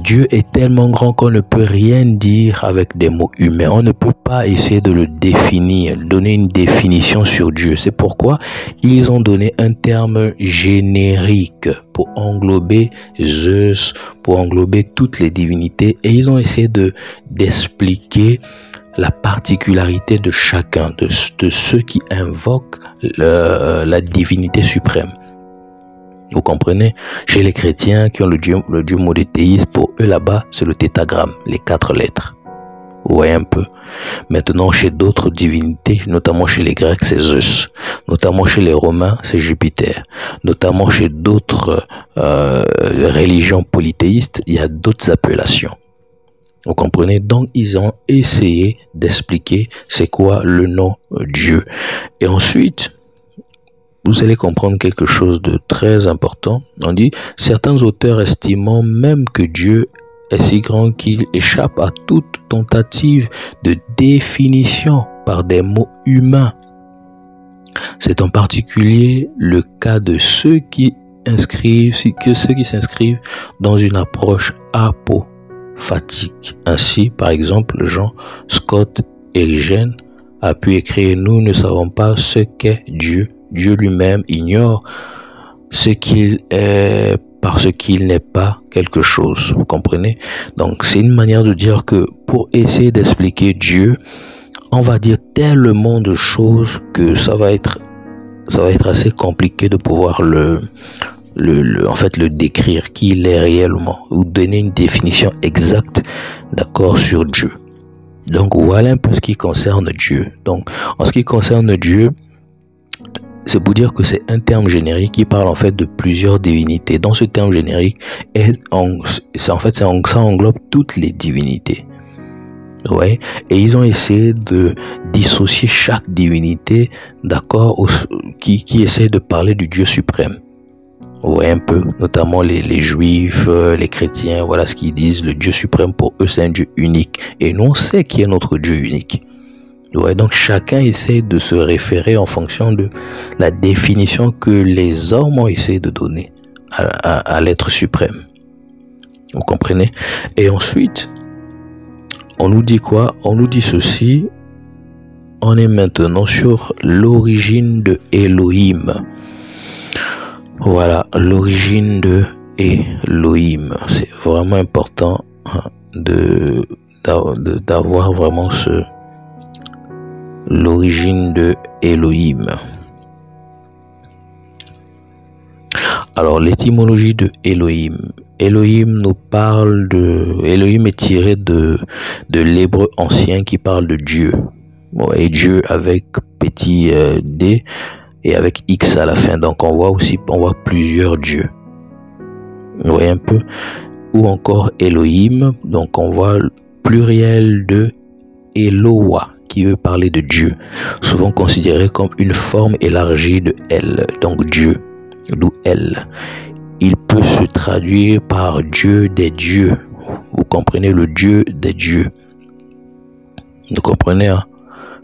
Speaker 1: Dieu est tellement grand qu'on ne peut rien dire avec des mots humains. On ne peut pas essayer de le définir, donner une définition sur Dieu. C'est pourquoi ils ont donné un terme générique pour englober Zeus, pour englober toutes les divinités. Et ils ont essayé d'expliquer la particularité de chacun, de ceux qui invoquent la divinité suprême. Vous comprenez? Chez les chrétiens qui ont le dieu monothéiste, pour eux là-bas, c'est le tétragramme, les 4 lettres. Vous voyez un peu. Maintenant, chez d'autres divinités, notamment chez les Grecs, c'est Zeus. Notamment chez les Romains, c'est Jupiter. Notamment chez d'autres religions polythéistes, il y a d'autres appellations. Vous comprenez? Donc, ils ont essayé d'expliquer c'est quoi le nom Dieu. Et ensuite, vous allez comprendre quelque chose de très important. On dit, certains auteurs estimant même que Dieu est si grand qu'il échappe à toute tentative de définition par des mots humains. C'est en particulier le cas de ceux qui s'inscrivent dans une approche apophatique. Ainsi, par exemple, Jean Scott Erigen a pu écrire « Nous ne savons pas ce qu'est Dieu. Dieu lui-même ignore ce qu'il est parce qu'il n'est pas quelque chose. » Vous comprenez? Donc, c'est une manière de dire que pour essayer d'expliquer Dieu, on va dire tellement de choses que ça va être assez compliqué de pouvoir le décrire, qui il est réellement, ou donner une définition exacte, d'accord, sur Dieu. Donc, voilà un peu ce qui concerne Dieu. Donc, en ce qui concerne Dieu, c'est pour dire que c'est un terme générique qui parle en fait de plusieurs divinités. Dans ce terme générique, ça englobe toutes les divinités. Ouais. Et ils ont essayé de dissocier chaque divinité, d'accord, qui essaie de parler du Dieu suprême. Vous voyez un peu, notamment les juifs, les chrétiens, voilà ce qu'ils disent. Le Dieu suprême pour eux, c'est un Dieu unique. Et nous, on sait qui est notre Dieu unique. Ouais, donc chacun essaie de se référer en fonction de la définition que les hommes ont essayé de donner à l'être suprême. Vous comprenez? Et ensuite, on nous dit quoi? On nous dit ceci. On est maintenant sur l'origine de Elohim. Voilà, l'origine de Elohim. C'est vraiment important d'avoir vraiment l'origine de Elohim. Alors, l'étymologie de Elohim. Elohim nous parle Elohim est tiré de l'hébreu ancien qui parle de Dieu. Et Dieu avec petit d et avec x à la fin. Donc, on voit plusieurs dieux. Vous voyez un peu? Ou encore Elohim. Donc, on voit le pluriel de Eloah, qui veut parler de Dieu, souvent considéré comme une forme élargie de El, donc Dieu, d'où El. Il peut se traduire par Dieu des dieux. Vous comprenez, le Dieu des dieux. Vous comprenez, hein?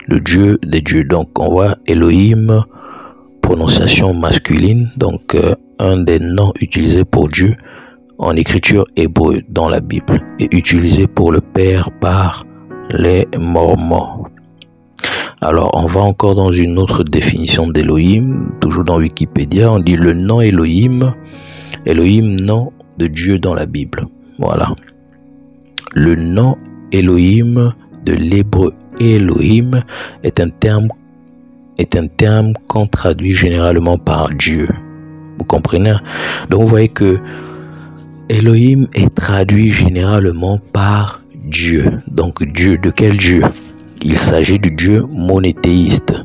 Speaker 1: Le Dieu des dieux. Donc on voit Elohim, prononciation masculine, donc un des noms utilisés pour Dieu en écriture hébreu dans la Bible et utilisé pour le Père par les Mormons. Alors on va encore dans une autre définition d'Elohim, toujours dans Wikipédia. On dit le nom Elohim, nom de Dieu dans la Bible. Voilà. Le nom Elohim de l'hébreu Elohim est un terme qu'on traduit généralement par Dieu. Vous comprenez? Donc vous voyez que Elohim est traduit généralement par Dieu. Donc Dieu, de quel Dieu? Il s'agit du Dieu monothéiste.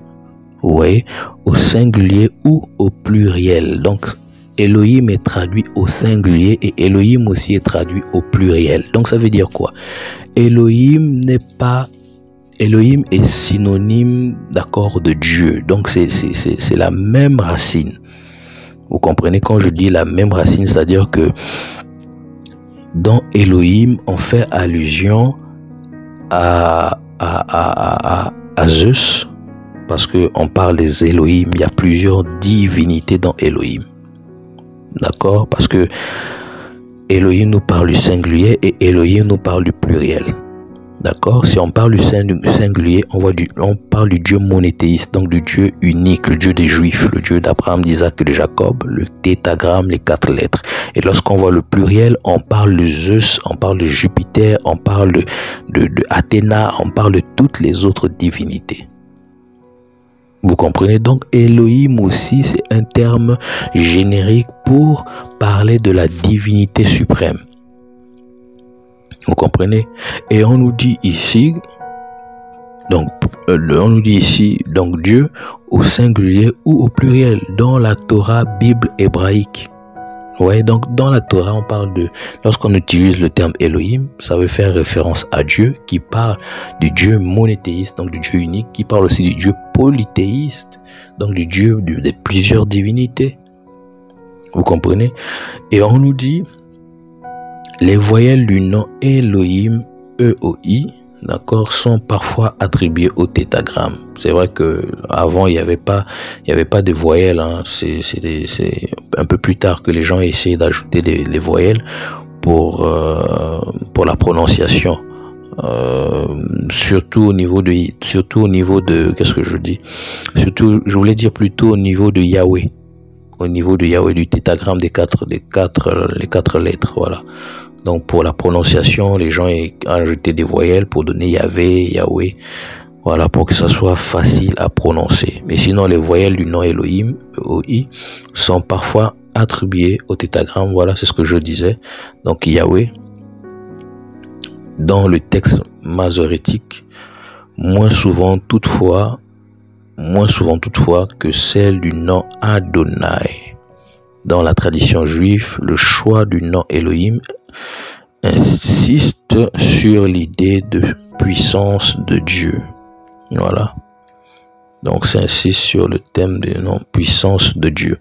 Speaker 1: Vous voyez? Au singulier ou au pluriel. Donc Elohim est traduit au singulier et Elohim aussi est traduit au pluriel. Donc ça veut dire quoi? Elohim est synonyme, d'accord, de Dieu. Donc c'est la même racine. Vous comprenez quand je dis la même racine, c'est-à-dire que dans Elohim, on fait allusion à Zeus, parce qu'on parle des Elohim. Il y a plusieurs divinités dans Elohim. D'accord? Parce que Elohim nous parle du singulier et Elohim nous parle du pluriel. D'accord? Si on parle du singulier, on parle du Dieu monothéiste, donc du Dieu unique, le Dieu des Juifs, le Dieu d'Abraham, d'Isaac et de Jacob, le tétragramme, les 4 lettres. Et lorsqu'on voit le pluriel, on parle de Zeus, on parle de Jupiter, on parle de Athéna, on parle de toutes les autres divinités. Vous comprenez? Donc Elohim aussi, c'est un terme générique pour parler de la divinité suprême. Vous comprenez? Et on nous dit ici, donc Dieu au singulier ou au pluriel dans la Torah, Bible hébraïque. Vous voyez, donc dans la Torah, on parle lorsqu'on utilise le terme Elohim, ça veut faire référence à Dieu, qui parle du Dieu monothéiste, donc du Dieu unique, qui parle aussi du Dieu polythéiste, donc du Dieu de plusieurs divinités. Vous comprenez? Et on nous dit les voyelles du nom Elohim, E-O-I, d'accord, sont parfois attribuées au tétragramme. C'est vrai que avant il n'y avait pas de voyelles, hein. C'est un peu plus tard que les gens essaient d'ajouter des voyelles pour la prononciation. Surtout au niveau de qu'est-ce que je dis? Surtout, je voulais dire plutôt au niveau de Yahweh. Au niveau de Yahweh, du tétragramme les quatre lettres, voilà. Donc pour la prononciation, les gens ont ajouté des voyelles pour donner Yahweh, voilà, pour que ça soit facile à prononcer. Mais sinon, les voyelles du nom Elohim, E-O-I, sont parfois attribuées au tétragramme, voilà, c'est ce que je disais. Donc Yahweh, dans le texte masorétique, moins souvent toutefois que celle du nom Adonai. Dans la tradition juive, le choix du nom Elohim insiste sur l'idée de puissance de Dieu. Voilà. Donc, ça insiste sur le thème de nom puissance de Dieu.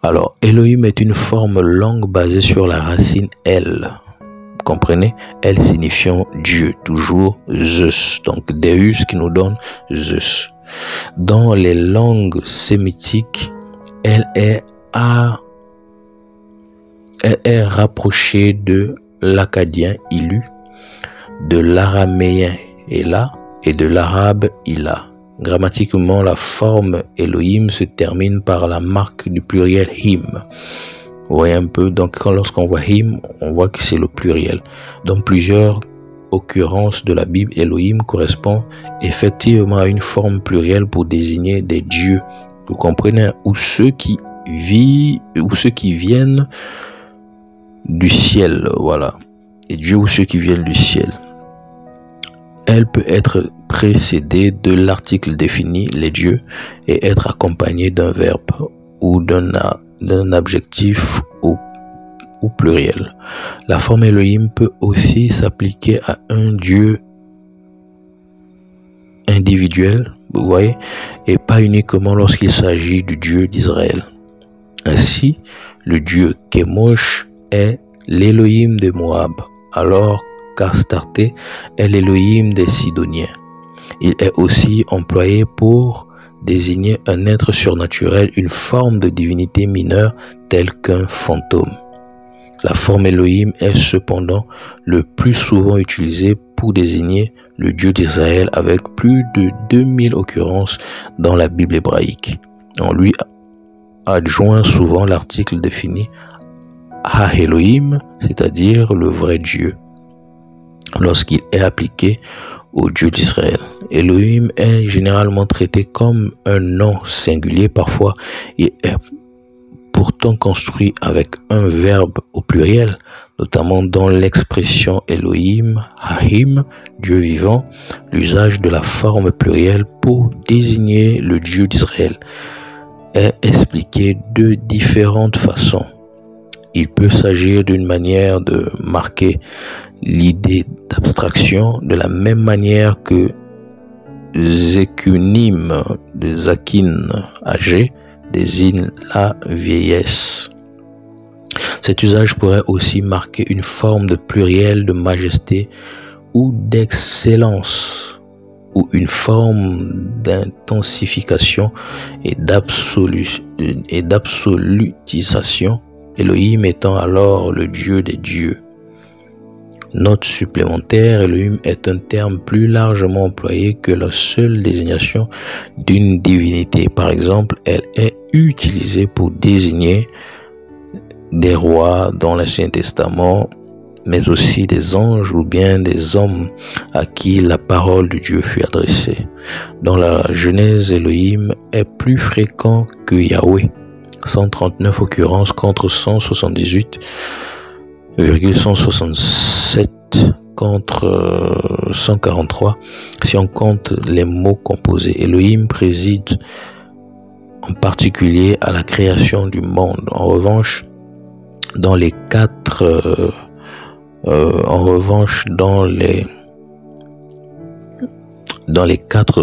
Speaker 1: Alors, Elohim est une forme longue basée sur la racine El. Vous comprenez? El signifiant Dieu, toujours Zeus. Donc, Deus qui nous donne Zeus. Dans les langues sémitiques, elle est rapprochée de l'akkadien Ilu, de l'araméen Ela et de l'arabe Ila. Grammatiquement, la forme Elohim se termine par la marque du pluriel him. Vous voyez un peu, donc lorsqu'on voit him, on voit que c'est le pluriel. Dans plusieurs occurrences de la Bible, Elohim correspond effectivement à une forme plurielle pour désigner des dieux. Vous comprenez? Ou ceux qui viennent du ciel, voilà. Et Dieu ou ceux qui viennent du ciel. Elle peut être précédée de l'article défini, les dieux, et être accompagnée d'un verbe ou d'un adjectif ou pluriel. La forme Elohim peut aussi s'appliquer à un Dieu individuel, vous voyez, et pas uniquement lorsqu'il s'agit du Dieu d'Israël. Ainsi, le Dieu Kemosh est l'Elohim de Moab, alors qu'Astarté est l'Elohim des Sidoniens. Il est aussi employé pour désigner un être surnaturel, une forme de divinité mineure telle qu'un fantôme. La forme Elohim est cependant le plus souvent utilisée pour désigner le Dieu d'Israël avec plus de 2000 occurrences dans la Bible hébraïque. On lui adjoint souvent l'article défini Ha-Elohim, c'est-à-dire le vrai Dieu, lorsqu'il est appliqué au Dieu d'Israël. Elohim est généralement traité comme un nom singulier, parfois il est pourtant construit avec un verbe au pluriel, notamment dans l'expression Elohim, Hahim, Dieu vivant. L'usage de la forme plurielle pour désigner le Dieu d'Israël est expliqué de différentes façons. Il peut s'agir d'une manière de marquer l'idée d'abstraction, de la même manière que Zekunim de Zakin âgé désigne la vieillesse. Cet usage pourrait aussi marquer une forme de pluriel de majesté ou d'excellence, ou une forme d'intensification et d'absolutisation, Elohim étant alors le Dieu des dieux. Note supplémentaire, Elohim est un terme plus largement employé que la seule désignation d'une divinité. Par exemple, elle est utilisée pour désigner des rois dans l'Ancien Testament, mais aussi des anges ou bien des hommes à qui la parole de Dieu fut adressée. Dans la Genèse, Elohim est plus fréquent que Yahweh, 139 occurrences contre 178,167 contre 143 si on compte les mots composés. Elohim préside en particulier à la création du monde. En revanche, dans les quatre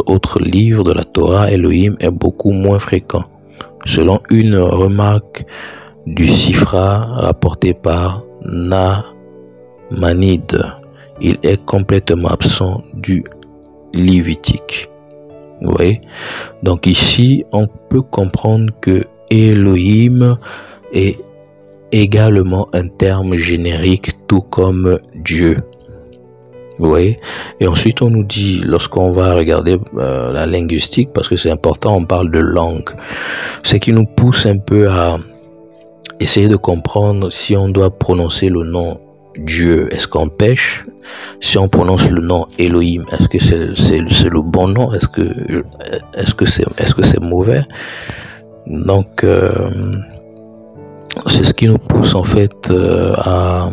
Speaker 1: autres livres de la Torah, Elohim est beaucoup moins fréquent. Selon une remarque du Sifra rapportée par Nahmanide, il est complètement absent du Lévitique. Vous voyez? Donc ici, on peut comprendre que Elohim est également un terme générique, tout comme Dieu. Vous voyez? Et ensuite, on nous dit, lorsqu'on va regarder la linguistique, parce que c'est important, on parle de langue, ce qui nous pousse un peu à essayer de comprendre si on doit prononcer le nom Dieu, est-ce qu'on pêche? Si on prononce le nom Elohim, est-ce que c'est le bon nom? Est-ce que c'est mauvais? Donc c'est ce qui nous pousse en fait à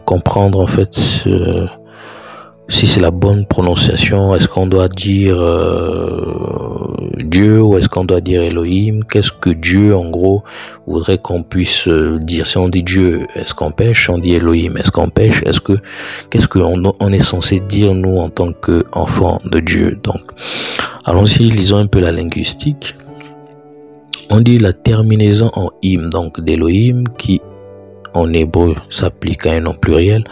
Speaker 1: comprendre en fait si c'est la bonne prononciation. Est-ce qu'on doit dire Dieu ou est-ce qu'on doit dire Elohim? Qu'est-ce que Dieu en gros voudrait qu'on puisse dire? Si on dit Dieu, est-ce qu'on pêche? Si on dit Elohim, est-ce qu'on pêche? Qu'est-ce qu'on est censé dire nous en tant qu'enfants de Dieu? Donc allons-y, lisons un peu la linguistique. On dit la terminaison en im, donc d'Elohim, qui en hébreu s'applique à un nom pluriel,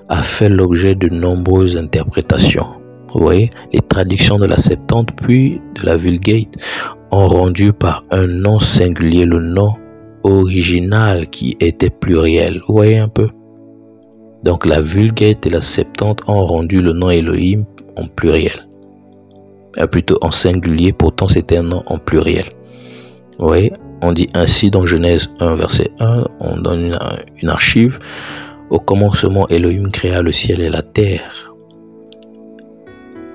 Speaker 1: a fait l'objet de nombreuses interprétations. Vous voyez, les traductions de la Septante puis de la Vulgate ont rendu par un nom singulier le nom original qui était pluriel. Vous voyez un peu? Donc la Vulgate et la Septante ont rendu le nom Elohim en pluriel. Plutôt en singulier, pourtant c'était un nom en pluriel. Vous voyez, on dit ainsi dans Genèse 1 verset 1, on donne une archive. Au commencement, Elohim créa le ciel et la terre.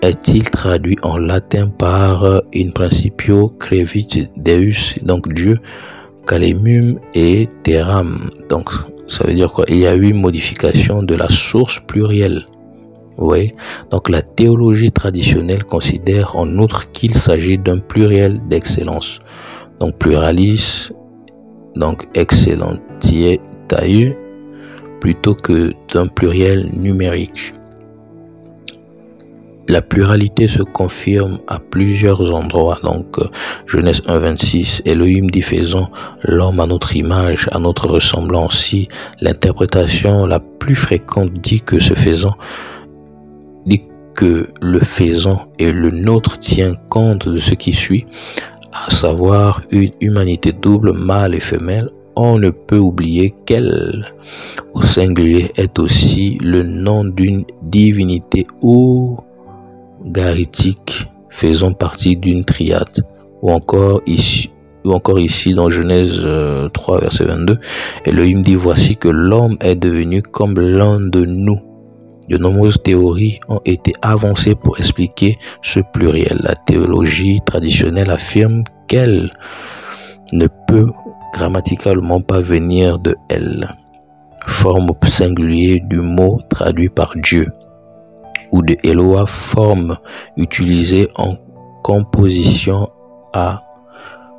Speaker 1: Est-il traduit en latin par in principio crevit Deus, donc Dieu, calemum et terram. Donc ça veut dire quoi? Il y a eu modification de la source plurielle. Vous voyez? Donc la théologie traditionnelle considère en outre qu'il s'agit d'un pluriel d'excellence. Donc pluralis, donc excellentiae, plutôt que d'un pluriel numérique. La pluralité se confirme à plusieurs endroits. Donc Genèse 1,26, Elohim dit faisons l'homme à notre image, à notre ressemblance. Si l'interprétation la plus fréquente dit que que le faisant et le nôtre tient compte de ce qui suit, à savoir une humanité double, mâle et femelle, on ne peut oublier qu'elle, au singulier, est aussi le nom d'une divinité ougaritique faisant partie d'une triade, ou encore ici dans Genèse 3 verset 22, Elohim dit: voici que l'homme est devenu comme l'un de nous. De nombreuses théories ont été avancées pour expliquer ce pluriel. La théologie traditionnelle affirme qu'elle ne peut grammaticalement pas venir de elle, forme au singulier du mot traduit par Dieu, ou de Eloah, forme utilisée en composition à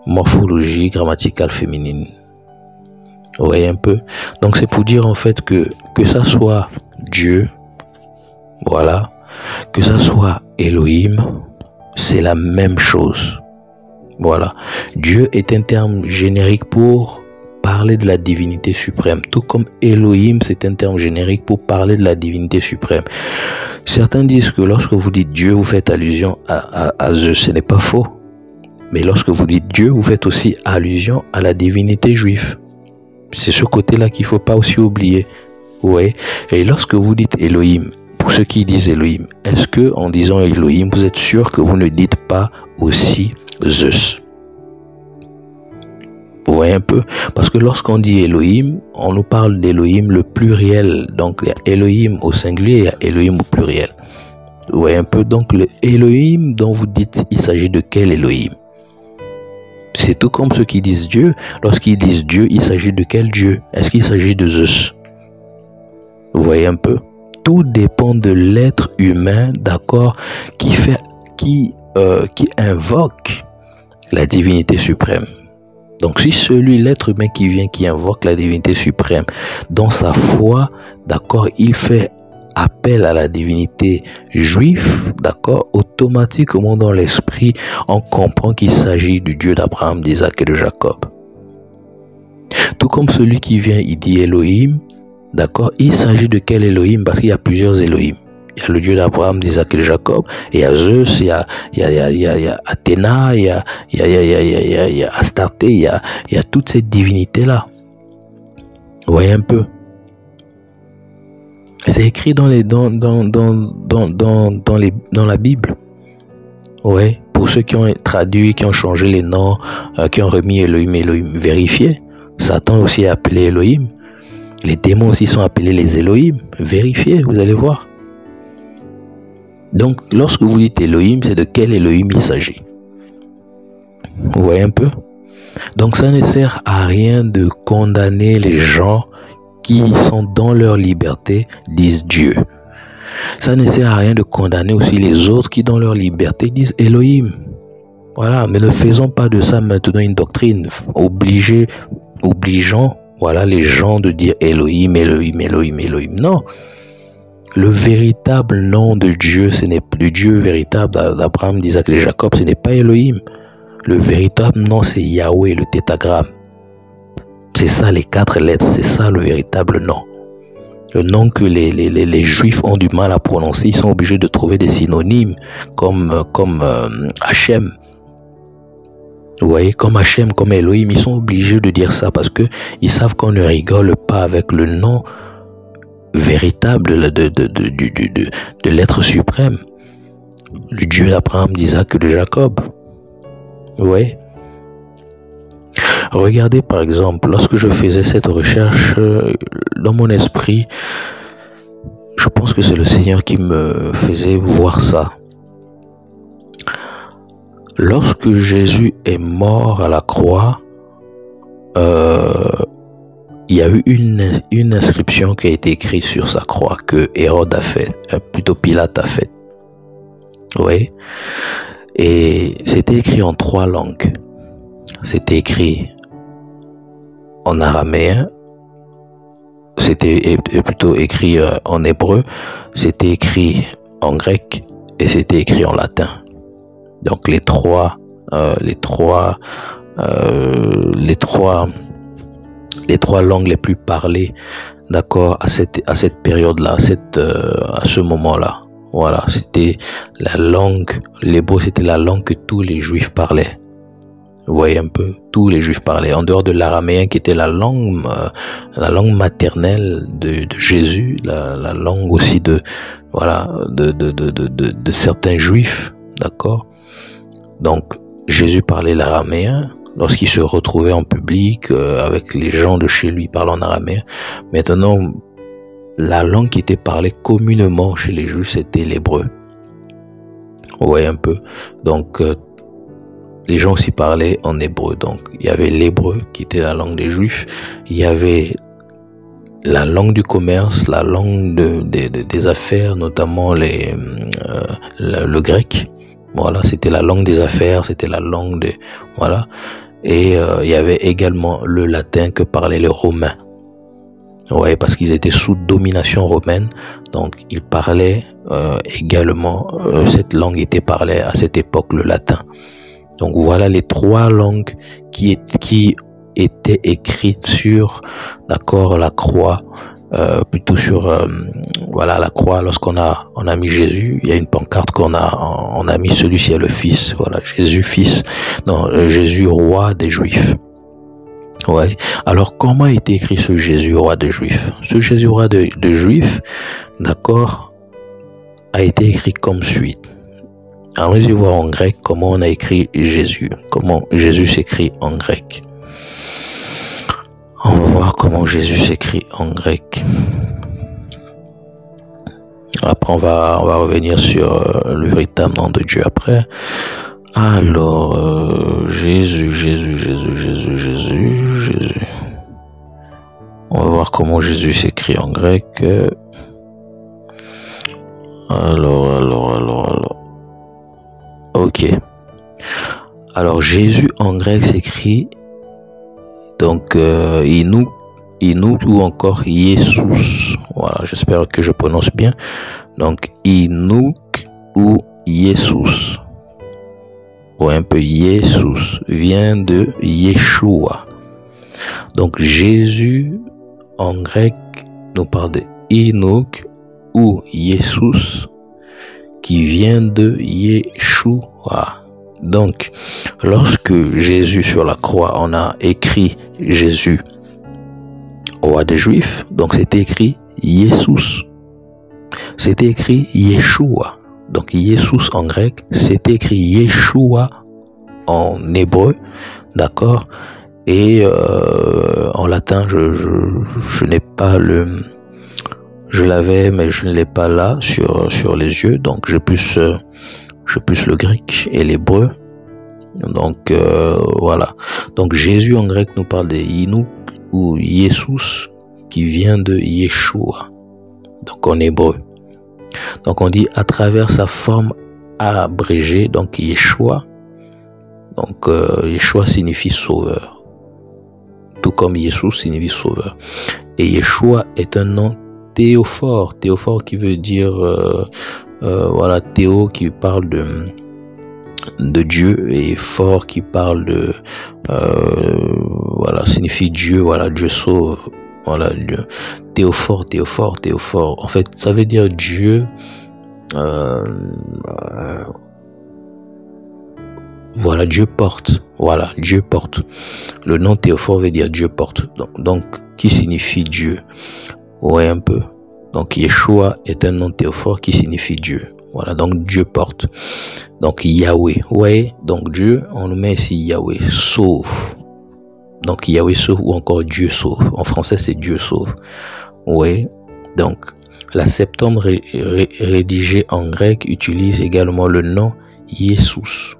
Speaker 1: morphologie grammaticale féminine. Vous voyez un peu? Donc c'est pour dire en fait que ça soit Dieu, voilà, que ça soit Elohim, c'est la même chose. Voilà. Dieu est un terme générique pour parler de la divinité suprême, tout comme Elohim c'est un terme générique pour parler de la divinité suprême. Certains disent que lorsque vous dites Dieu, vous faites allusion à Zeus. Ce n'est pas faux. Mais lorsque vous dites Dieu, vous faites aussi allusion à la divinité juive. C'est ce côté-là qu'il ne faut pas aussi oublier. Ouais. Et lorsque vous dites Elohim, pour ceux qui disent Elohim, est-ce que en disant Elohim, vous êtes sûr que vous ne dites pas aussi Zeus? Vous voyez un peu? Parce que lorsqu'on dit Elohim, on nous parle d'Elohim le pluriel. Donc il y a Elohim au singulier, il y a Elohim au pluriel. Vous voyez un peu? Donc le Elohim dont vous dites, il s'agit de quel Elohim? C'est tout comme ceux qui disent Dieu. Lorsqu'ils disent Dieu, il s'agit de quel Dieu? Est-ce qu'il s'agit de Zeus? Vous voyez un peu? Tout dépend de l'être humain, d'accord, qui invoque la divinité suprême. Donc si l'être humain qui invoque la divinité suprême dans sa foi, d'accord, il fait appel à la divinité juive, d'accord, automatiquement dans l'esprit, on comprend qu'il s'agit du Dieu d'Abraham, d'Isaac et de Jacob. Tout comme celui qui vient, il dit Elohim, d'accord, il s'agit de quel Elohim? Parce qu'il y a plusieurs Elohim. Il y a le Dieu d'Abraham, d'Isaac et de Jacob, et il y a Zeus, il y a Athéna, il y a Astarté, il y a toutes ces divinités-là. Vous voyez un peu? C'est écrit dans la Bible. Ouais. Pour ceux qui ont traduit, qui ont changé les noms, qui ont remis Elohim, vérifiez. Satan aussi est appelé Elohim. Les démons aussi sont appelés les Elohim. Vérifiez, vous allez voir. Donc, lorsque vous dites Elohim, c'est de quel Elohim il s'agit? Vous voyez un peu? Donc, ça ne sert à rien de condamner les gens qui sont dans leur liberté, disent Dieu. Ça ne sert à rien de condamner aussi les autres qui dans leur liberté disent Elohim. Voilà, mais ne faisons pas de ça maintenant une doctrine obligeant, voilà, les gens de dire Elohim, Elohim, Elohim, Elohim. Non. Le véritable nom de Dieu, ce n'est le Dieu véritable d'Abraham, d'Isaac et de Jacob, ce n'est pas Elohim. Le véritable nom, c'est Yahweh, le tétragramme. C'est ça les 4 lettres, c'est ça le véritable nom. Le nom que les Juifs ont du mal à prononcer, ils sont obligés de trouver des synonymes comme Hachem. Vous voyez, comme Hachem, comme Elohim, ils sont obligés de dire ça parce que ils savent qu'on ne rigole pas avec le nom véritable de l'être suprême, le Dieu d'Abraham, d'Isaac et de Jacob. Vous voyez? Regardez par exemple, lorsque je faisais cette recherche, dans mon esprit, je pense que c'est le Seigneur qui me faisait voir ça. Lorsque Jésus est mort à la croix, il y a eu une inscription qui a été écrite sur sa croix que Hérode a fait, plutôt Pilate a fait. Oui. Et c'était écrit en 3 langues. C'était écrit en araméen, c'était plutôt écrit en hébreu, c'était écrit en grec et c'était écrit en latin. Donc les trois langues les plus parlées, d'accord, à cette période-là, à ce moment-là. Voilà, c'était la langue, l'hébreu c'était la langue que tous les juifs parlaient. Vous voyez un peu, tous les juifs parlaient, en dehors de l'araméen qui était la langue maternelle de Jésus, la langue aussi de certains juifs, d'accord. Donc Jésus parlait l'araméen lorsqu'il se retrouvait en public avec les gens de chez lui parlant en araméen. Maintenant, la langue qui était parlée communément chez les juifs, c'était l'hébreu. Vous voyez un peu, donc les gens aussi parlaient en hébreu. Donc il y avait l'hébreu qui était la langue des juifs, il y avait la langue du commerce, la langue des affaires, notamment le grec. Voilà, c'était la langue des affaires, c'était la langue de voilà. Et il y avait également le latin que parlaient les Romains. Ouais, parce qu'ils étaient sous domination romaine, donc ils parlaient également, cette langue était parlée à cette époque, le latin. Donc voilà les trois langues qui étaient écrites sur, d'accord, la croix, plutôt sur, voilà, la croix. Lorsqu'on a mis Jésus, il y a une pancarte on a mis, celui-ci est le Fils, voilà, Jésus Fils, non, Jésus roi des Juifs. Ouais. Alors comment a été écrit ce Jésus roi des Juifs? Ce Jésus roi des Juifs, d'accord, a été écrit comme suit. Allons-y voir en grec comment on a écrit Jésus, comment Jésus s'écrit en grec. On va voir comment Jésus s'écrit en grec. Après on va revenir sur le véritable nom de Dieu après. Alors Jésus. On va voir comment Jésus s'écrit en grec. Alors. Ok. Alors Jésus en grec s'écrit donc Inouk ou encore Jesus. Voilà, j'espère que je prononce bien. Donc Inouk ou Jesus. Ou un peu Jesus vient de Yeshua. Donc Jésus en grec nous parle de Inouk ou Jesus qui vient de Yeshua. Donc lorsque Jésus sur la croix, on a écrit Jésus roi des Juifs, donc c'était écrit Jesus. C'était écrit Yeshua. Donc Jesus en grec, c'était écrit Yeshua en hébreu, d'accord. Et en latin, je n'ai pas je l'avais, mais je ne l'ai pas là sur les yeux. Donc j'ai plus le grec et l'hébreu. Donc voilà. Donc Jésus en grec nous parle de Inouk ou Jesus qui vient de Yeshua. Donc en hébreu. Donc on dit à travers sa forme abrégée, donc Yeshua. Donc Yeshua signifie sauveur. Tout comme Jesus signifie sauveur. Et Yeshua est un nom théophore. Théophore qui veut dire voilà, théo qui parle de Dieu et fort qui parle de voilà, signifie Dieu, voilà, Dieu sauve. Voilà, Dieu. Théophore. En fait, ça veut dire Dieu. Voilà, Dieu porte. Voilà, Dieu porte. Le nom Théophore veut dire Dieu porte. Donc qui signifie Dieu. Ouais, un peu. Donc Yeshua est un nom Théophore qui signifie Dieu. Voilà, donc Dieu porte. Donc Yahweh. Ouais, donc Dieu, on nous met ici Yahweh, sauve. Donc Yahweh sauve ou encore Dieu sauve. En français, c'est Dieu sauve. Oui. Donc la Septante rédigée en grec utilise également le nom Jesus.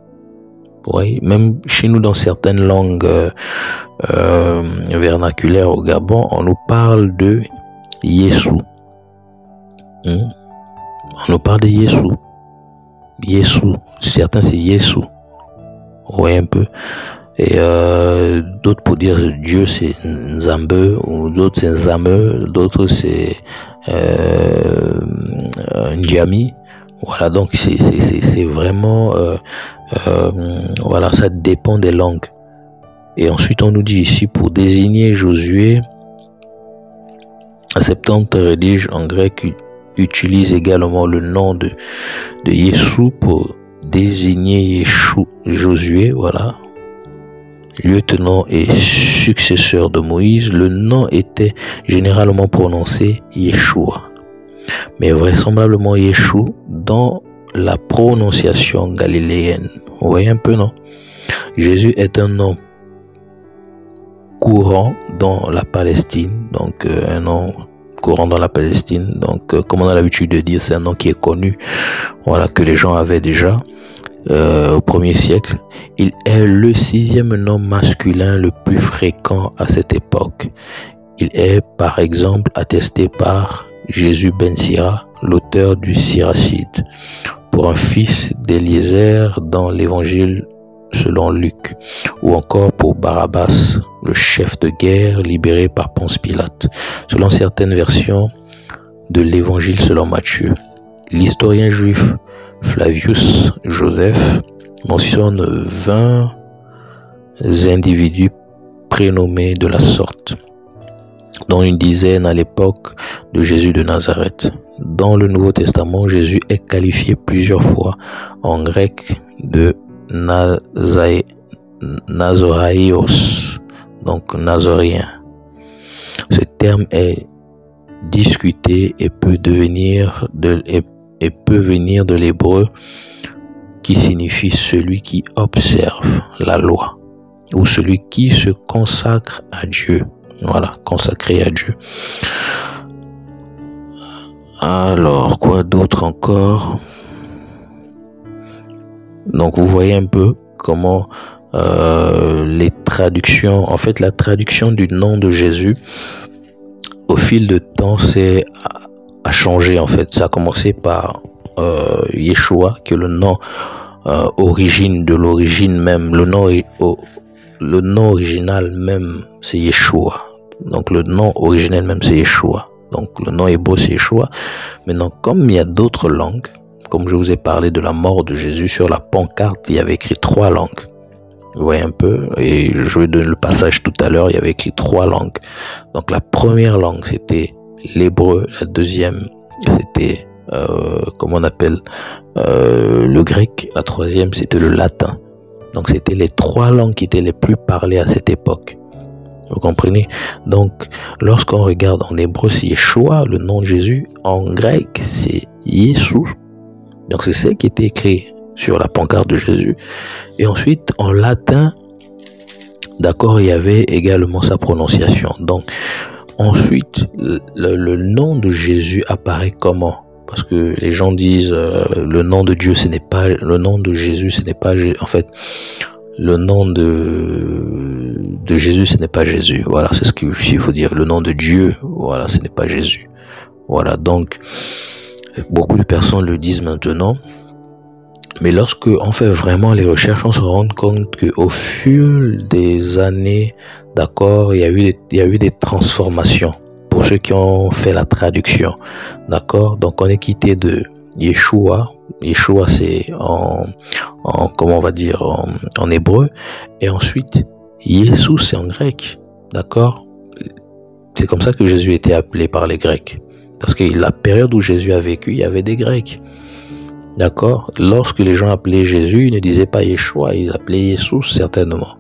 Speaker 1: Oui. Même chez nous, dans certaines langues vernaculaires au Gabon, on nous parle de Yesu. On nous parle de Yesu. Yesu. Certains, c'est Yesu. Oui, un peu. Et d'autres pour dire Dieu c'est Nzambe, ou d'autres c'est Nzame, d'autres c'est Ndjami. Voilà, donc c'est vraiment voilà, ça dépend des langues. Et ensuite on nous dit ici pour désigner Josué, la Septante rédige en grec utilise également le nom de Yeshua pour désigner Josué, voilà, lieutenant et successeur de Moïse. Le nom était généralement prononcé Yeshua, mais vraisemblablement Yeshua dans la prononciation galiléenne. Vous voyez un peu, non? Jésus est un nom courant dans la Palestine, donc un nom courant dans la Palestine, donc comme on a l'habitude de dire, c'est un nom qui est connu, voilà, que les gens avaient déjà au 1er siècle. Il est le 6e nom masculin le plus fréquent à cette époque. Il est par exemple attesté par Jésus ben Sira, l'auteur du Siracide, pour un fils d'Éliézer dans l'évangile selon Luc, ou encore pour Barabbas, le chef de guerre libéré par Ponce Pilate, selon certaines versions de l'évangile selon Matthieu. L'historien juif Flavius Joseph mentionne 20 individus prénommés de la sorte, dont une dizaine à l'époque de Jésus de Nazareth. Dans le Nouveau Testament, Jésus est qualifié plusieurs fois en grec de Nazoraïos, donc Nazoréen. Ce terme est discuté et peut venir de l'hébreu qui signifie celui qui observe la loi ou celui qui se consacre à Dieu. Voilà, consacré à Dieu. Alors, quoi d'autre encore? Donc, vous voyez un peu comment les traductions, en fait, la traduction du nom de Jésus, au fil de temps, a changé, en fait. Ça a commencé par Yeshua, qui est le nom de l'origine même. Le nom original même, c'est Yeshua. Donc, le nom originel même, c'est Yeshua. Donc, le nom hébreu, c'est Yeshua. Maintenant, comme il y a d'autres langues, comme je vous ai parlé de la mort de Jésus, sur la pancarte, il y avait écrit 3 langues. Vous voyez un peu, et je vais donner le passage tout à l'heure, il y avait écrit 3 langues. Donc, la première langue, c'était l'hébreu. La deuxième, c'était, comment on appelle, le grec. La troisième, c'était le latin. Donc, c'était les 3 langues qui étaient les plus parlées à cette époque. Vous comprenez? Donc, lorsqu'on regarde en hébreu, c'est Yeshua, le nom de Jésus. En grec, c'est Yeshua. Donc, c'est ce qui était écrit sur la pancarte de Jésus. Et ensuite, en latin, d'accord, il y avait également sa prononciation. Donc, ensuite, le nom de Jésus apparaît comment? Parce que les gens disent le nom de Dieu, ce n'est pas le nom de Jésus, ce n'est pas, en fait, le nom de Jésus, ce n'est pas Jésus. Voilà, c'est ce qu'il faut dire. Le nom de Dieu, voilà, ce n'est pas Jésus. Voilà, donc, beaucoup de personnes le disent maintenant. Mais lorsque on fait vraiment les recherches, on se rend compte qu'au fil des années, d'accord, il y a eu des transformations. Pour ceux qui ont fait la traduction, d'accord. Donc, on est quitté de Yeshua. Yeshua, c'est comment on va dire, en hébreu. Et ensuite, Jésus, c'est en grec. D'accord? C'est comme ça que Jésus était appelé par les Grecs. Parce que la période où Jésus a vécu, il y avait des Grecs. D'accord? Lorsque les gens appelaient Jésus, ils ne disaient pas Yeshua, ils appelaient Jésus certainement.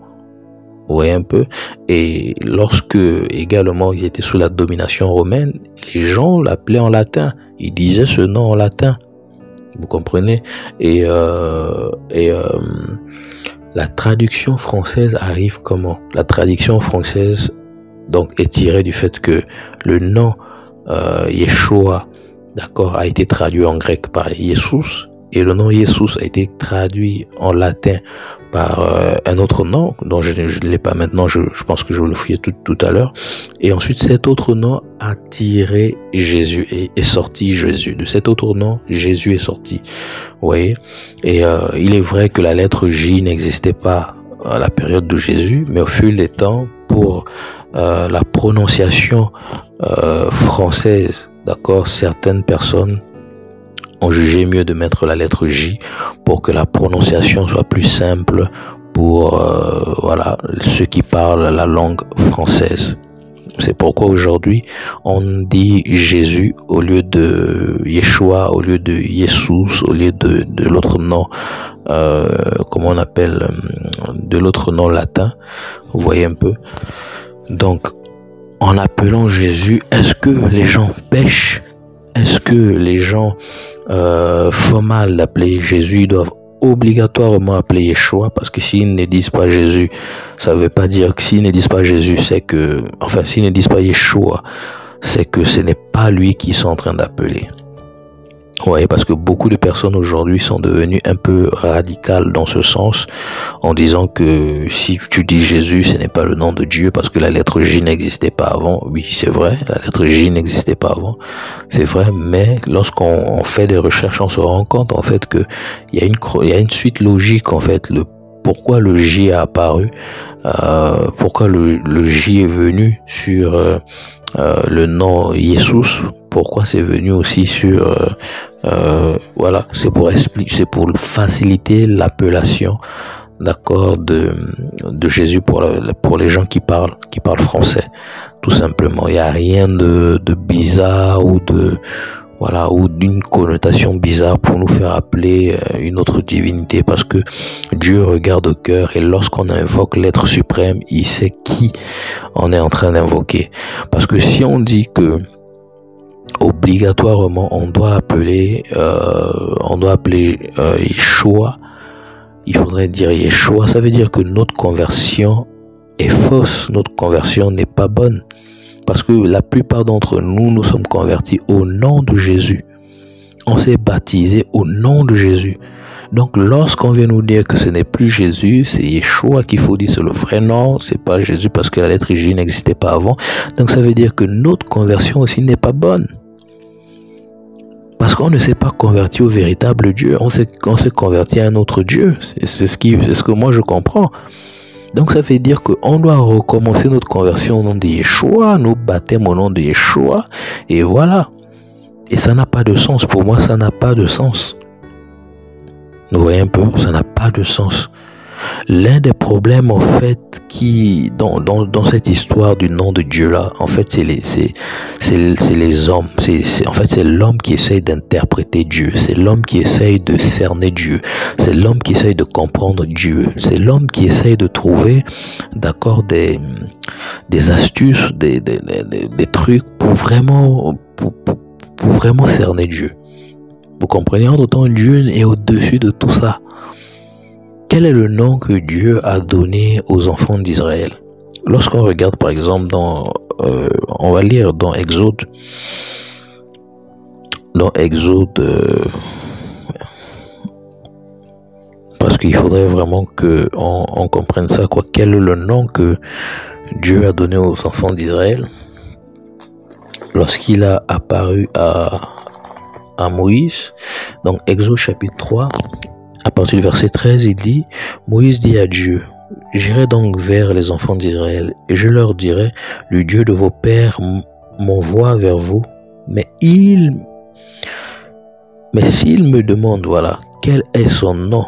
Speaker 1: Vous voyez un peu? Et lorsque également ils étaient sous la domination romaine, les gens l'appelaient en latin. Ils disaient ce nom en latin. Vous comprenez? Et la traduction française arrive comment? La traduction française donc est tirée du fait que le nom Yeshua, d'accord, a été traduit en grec par Jesus, et le nom Jesus a été traduit en latin par un autre nom dont je ne l'ai pas maintenant, je pense que je vais le fouiller tout à l'heure. Et ensuite, cet autre nom a tiré Jésus et est sorti Jésus. De cet autre nom, Jésus est sorti. Vous voyez? Et il est vrai que la lettre J n'existait pas à la période de Jésus, mais au fil des temps, pour la prononciation française, d'accord, certaines personnes ont jugé mieux de mettre la lettre J pour que la prononciation soit plus simple pour voilà, ceux qui parlent la langue française. C'est pourquoi aujourd'hui, on dit Jésus au lieu de Yeshua, au lieu de Jesus, au lieu de l'autre nom, comment on appelle, de l'autre nom latin. Vous voyez un peu. Donc, en appelant Jésus, est-ce que les gens pêchent? Est-ce que les gens font mal d'appeler Jésus? Ils doivent obligatoirement appeler Yeshua, parce que s'ils ne disent pas Jésus, ça veut pas dire que s'ils ne disent pas Jésus, c'est que, enfin, s'ils ne disent pas Yeshua, c'est que ce n'est pas lui qu'ils sont en train d'appeler. Oui, parce que beaucoup de personnes aujourd'hui sont devenues un peu radicales dans ce sens, en disant que si tu dis Jésus, ce n'est pas le nom de Dieu, parce que la lettre J n'existait pas avant. Oui, c'est vrai, la lettre J n'existait pas avant, c'est vrai, mais lorsqu'on fait des recherches, on se rend compte en fait que il y a une suite logique en fait. Pourquoi le J a apparu, pourquoi le J est venu sur le nom Jesus, pourquoi c'est venu aussi sur voilà, c'est pour expliquer, c'est pour faciliter l'appellation, d'accord, de Jésus pour les gens qui parlent français, tout simplement. Il n'y a rien de bizarre ou de voilà, ou d'une connotation bizarre pour nous faire appeler une autre divinité, parce que Dieu regarde au cœur, et lorsqu'on invoque l'être suprême, il sait qui on est en train d'invoquer. Parce que si on dit que obligatoirement on doit appeler Yeshua, il faudrait dire Yeshua, ça veut dire que notre conversion est fausse, notre conversion n'est pas bonne. Parce que la plupart d'entre nous, nous sommes convertis au nom de Jésus. On s'est baptisé au nom de Jésus. Donc, lorsqu'on vient nous dire que ce n'est plus Jésus, c'est Yeshua qu'il faut dire, c'est le vrai nom, c'est pas Jésus parce que la lettre J n'existait pas avant. Donc, ça veut dire que notre conversion aussi n'est pas bonne. Parce qu'on ne s'est pas converti au véritable Dieu. On s'est converti à un autre Dieu. C'est ce que moi je comprends. Donc ça veut dire qu'on doit recommencer notre conversion au nom de Yeshua, nos baptêmes au nom de Yeshua, et voilà. Et ça n'a pas de sens. Pour moi, ça n'a pas de sens. Vous voyez un peu, ça n'a pas de sens. L'un des problèmes, en fait, qui dans cette histoire du nom de Dieu là, en fait, c'est les hommes. En fait, c'est l'homme qui essaye d'interpréter Dieu. C'est l'homme qui essaye de cerner Dieu. C'est l'homme qui essaye de comprendre Dieu. C'est l'homme qui essaye de trouver, d'accord, des astuces, des trucs pour vraiment cerner Dieu. Vous comprenez? En d'autant, Dieu est au-dessus de tout ça. Quel est le nom que Dieu a donné aux enfants d'Israël? Lorsqu'on regarde par exemple on va lire dans Exode, parce qu'il faudrait vraiment qu'on comprenne ça, quoi. Quel est le nom que Dieu a donné aux enfants d'Israël lorsqu'il a apparu à Moïse? Donc Exode chapitre 3, à partir du verset 13, il dit: Moïse dit à Dieu: J'irai donc vers les enfants d'Israël, et je leur dirai: Le Dieu de vos pères m'envoie vers vous. Mais s'ils me demandent, voilà, quel est son nom,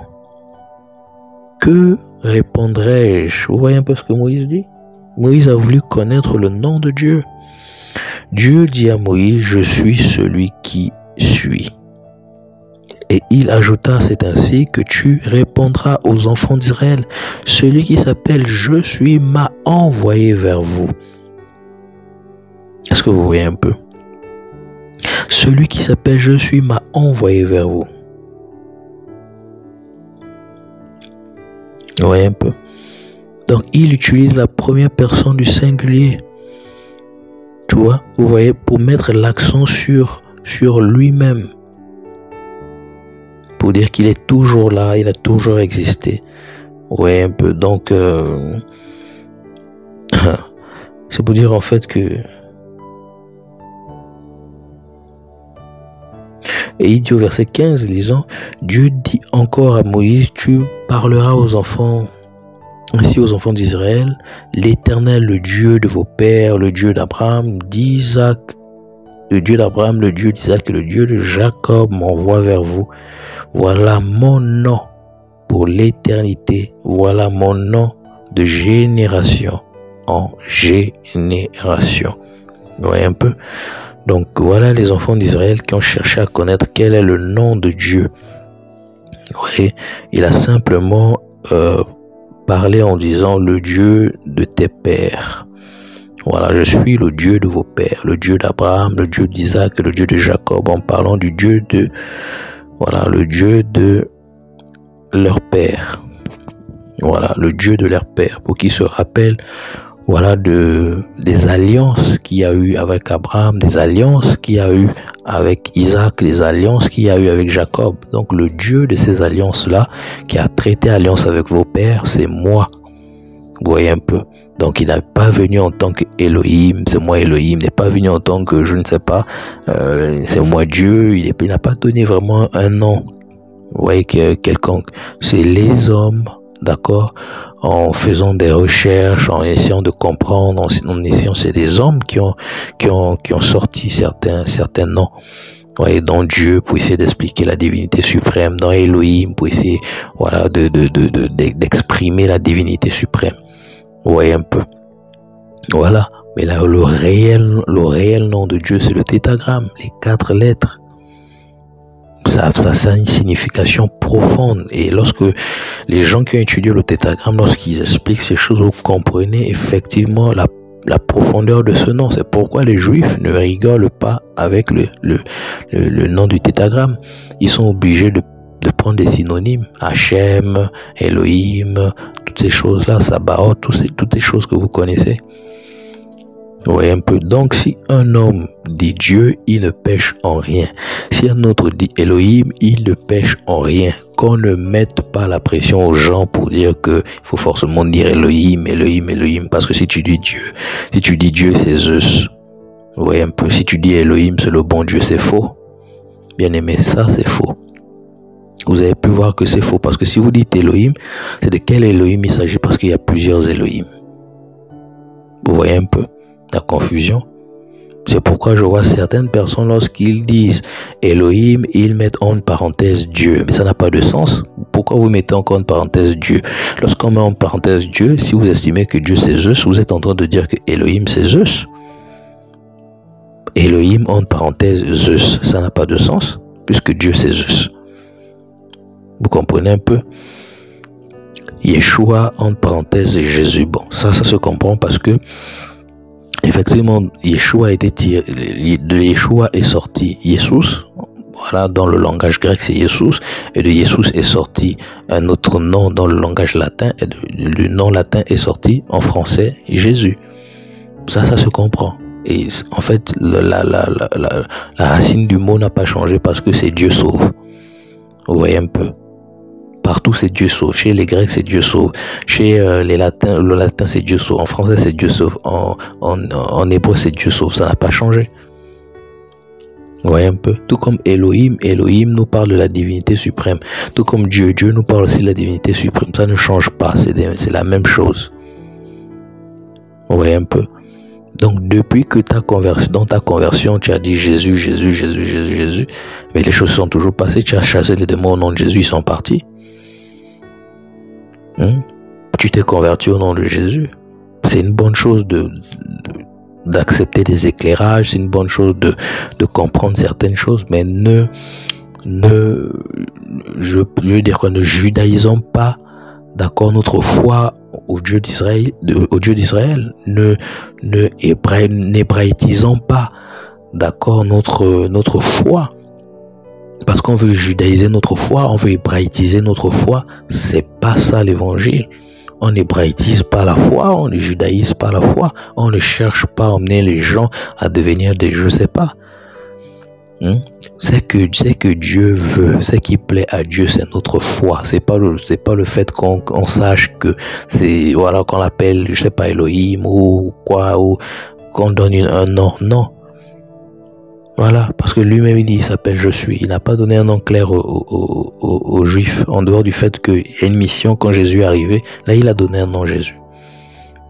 Speaker 1: que répondrai-je? Vous voyez un peu ce que Moïse dit? Moïse a voulu connaître le nom de Dieu. Dieu dit à Moïse: Je suis celui qui suis. Et il ajouta: C'est ainsi que tu répondras aux enfants d'Israël. Celui qui s'appelle Je suis m'a envoyé vers vous. Est-ce que vous voyez un peu? Celui qui s'appelle Je suis m'a envoyé vers vous. Vous voyez un peu? Donc il utilise la première personne du singulier. Tu vois? Vous voyez, pour mettre l'accent sur lui-même. Pour dire qu'il est toujours là, il a toujours existé. Ouais, un peu. Donc, c'est pour dire en fait que... Et il dit au verset 15, lisant: Dieu dit encore à Moïse: Tu parleras aux enfants, ainsi aux enfants d'Israël: L'Éternel, le Dieu de vos pères, le Dieu d'Abraham, d'Isaac, le Dieu d'Abraham, le Dieu d'Isaac et le Dieu de Jacob m'envoie vers vous. Voilà mon nom pour l'éternité. Voilà mon nom de génération en génération. Vous voyez un peu? Donc voilà les enfants d'Israël qui ont cherché à connaître quel est le nom de Dieu. Vous voyez, il a simplement parlé en disant le Dieu de tes pères. Voilà, je suis le Dieu de vos pères, le Dieu d'Abraham, le Dieu d'Isaac et le Dieu de Jacob, en parlant du Dieu de, voilà, le Dieu de leur père. Voilà, le Dieu de leur père, pour qu'ils se rappellent, voilà, des alliances qu'il y a eu avec Abraham, des alliances qu'il y a eu avec Isaac, des alliances qu'il y a eu avec Jacob. Donc le Dieu de ces alliances-là, qui a traité alliance avec vos pères, c'est moi. Vous voyez un peu. Donc il n'est pas venu en tant que Elohim, c'est moi Elohim, il n'est pas venu en tant que je ne sais pas, c'est moi Dieu, il n'a pas donné vraiment un nom, vous voyez, quelconque. C'est les hommes, d'accord, en faisant des recherches, en essayant de comprendre, en essayant, c'est des hommes qui ont sorti certains noms. Vous voyez, dans Dieu pour essayer d'expliquer la divinité suprême, dans Elohim pour essayer, voilà, d'exprimer la divinité suprême. Vous voyez un peu. Voilà. Mais là, le réel nom de Dieu, c'est le tétragramme, les 4 lettres. Ça a une signification profonde. Et lorsque les gens qui ont étudié le tétragramme, lorsqu'ils expliquent ces choses, vous comprenez effectivement la profondeur de ce nom. C'est pourquoi les Juifs ne rigolent pas avec le nom du tétragramme. Ils sont obligés de prendre des synonymes, Hachem, Elohim, toutes ces choses-là, Sabaoth, toutes ces choses que vous connaissez. Vous voyez un peu. Donc, si un homme dit Dieu, il ne pêche en rien. Si un autre dit Elohim, il ne pêche en rien. Qu'on ne mette pas la pression aux gens pour dire que il faut forcément dire Elohim, Elohim, Elohim. Parce que si tu dis Dieu, c'est Zeus. Vous voyez un peu. Si tu dis Elohim, c'est le bon Dieu, c'est faux. Bien aimé, ça c'est faux. Vous avez pu voir que c'est faux, parce que si vous dites Elohim, c'est de quel Elohim il s'agit, parce qu'il y a plusieurs Elohim. Vous voyez un peu la confusion. C'est pourquoi je vois certaines personnes, lorsqu'ils disent Elohim, ils mettent en parenthèse Dieu, mais ça n'a pas de sens. Pourquoi vous mettez encore en parenthèse Dieu? Lorsqu'on met en parenthèse Dieu, si vous estimez que Dieu c'est Zeus, vous êtes en train de dire que Elohim c'est Zeus. Elohim en parenthèse Zeus, ça n'a pas de sens, puisque Dieu c'est Zeus. Vous comprenez un peu? Yeshua, entre parenthèses, Jésus. Bon, ça se comprend parce que, effectivement, Yeshua a été tiré, de Yeshua est sorti Jesus. Voilà, dans le langage grec, c'est Jesus. Et de Jesus est sorti un autre nom dans le langage latin. Et le nom latin est sorti en français, Jésus. Ça se comprend. Et en fait, la racine du mot n'a pas changé parce que c'est Dieu sauve. Vous voyez un peu? Partout c'est Dieu sauve. Chez les Grecs c'est Dieu sauve. Chez les Latins, le latin c'est Dieu sauve. En français c'est Dieu sauve. En hébreu c'est Dieu sauve. Ça n'a pas changé. Vous voyez un peu? Tout comme Elohim, Elohim nous parle de la divinité suprême. Tout comme Dieu, Dieu nous parle aussi de la divinité suprême. Ça ne change pas. C'est la même chose. Vous voyez un peu? Donc depuis que dans ta conversion, tu as dit Jésus, Jésus, Jésus, Jésus, Jésus, mais les choses sont toujours passées. Tu as chassé les démons au nom de Jésus, ils sont partis. Tu t'es converti au nom de Jésus. C'est une bonne chose d'accepter des éclairages, c'est une bonne chose de comprendre certaines choses, mais je veux dire quoi, ne judaïsons pas, d'accord, notre foi au Dieu d'Israël, n'hébraïtisons pas, d'accord, notre foi. Parce qu'on veut judaïser notre foi, on veut hébraïtiser notre foi. C'est pas ça l'évangile. On n'hébraïtise pas la foi, on ne judaïse pas la foi. On ne cherche pas à emmener les gens à devenir des je sais pas. C'est que Dieu veut, ce qui plaît à Dieu, c'est notre foi. C'est pas le fait qu'on sache que c'est, voilà, qu'on l'appelle, je sais pas, Elohim ou quoi, ou qu'on donne un nom. Non. Voilà, parce que lui-même il dit, il s'appelle Je suis. Il n'a pas donné un nom clair aux Juifs, en dehors du fait qu'il y a une mission quand Jésus est arrivé. Là, il a donné un nom Jésus.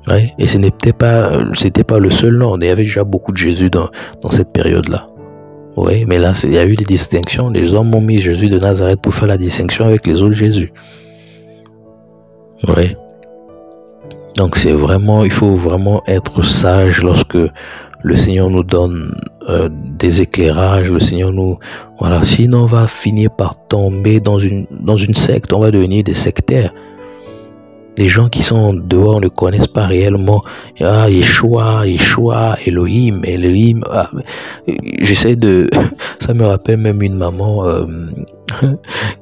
Speaker 1: Ouais, et c'était pas le seul nom. Il y avait déjà beaucoup de Jésus dans cette période-là. Oui, mais là, il y a eu des distinctions. Les hommes ont mis Jésus de Nazareth pour faire la distinction avec les autres Jésus. Oui. Donc c'est vraiment, il faut vraiment être sage lorsque le Seigneur nous donne des éclairages, le Seigneur nous... Voilà, sinon on va finir par tomber dans une secte, on va devenir des sectaires. Les gens qui sont dehors ne connaissent pas réellement Yeshua, Elohim. Ah, j'essaie de... Ça me rappelle même une maman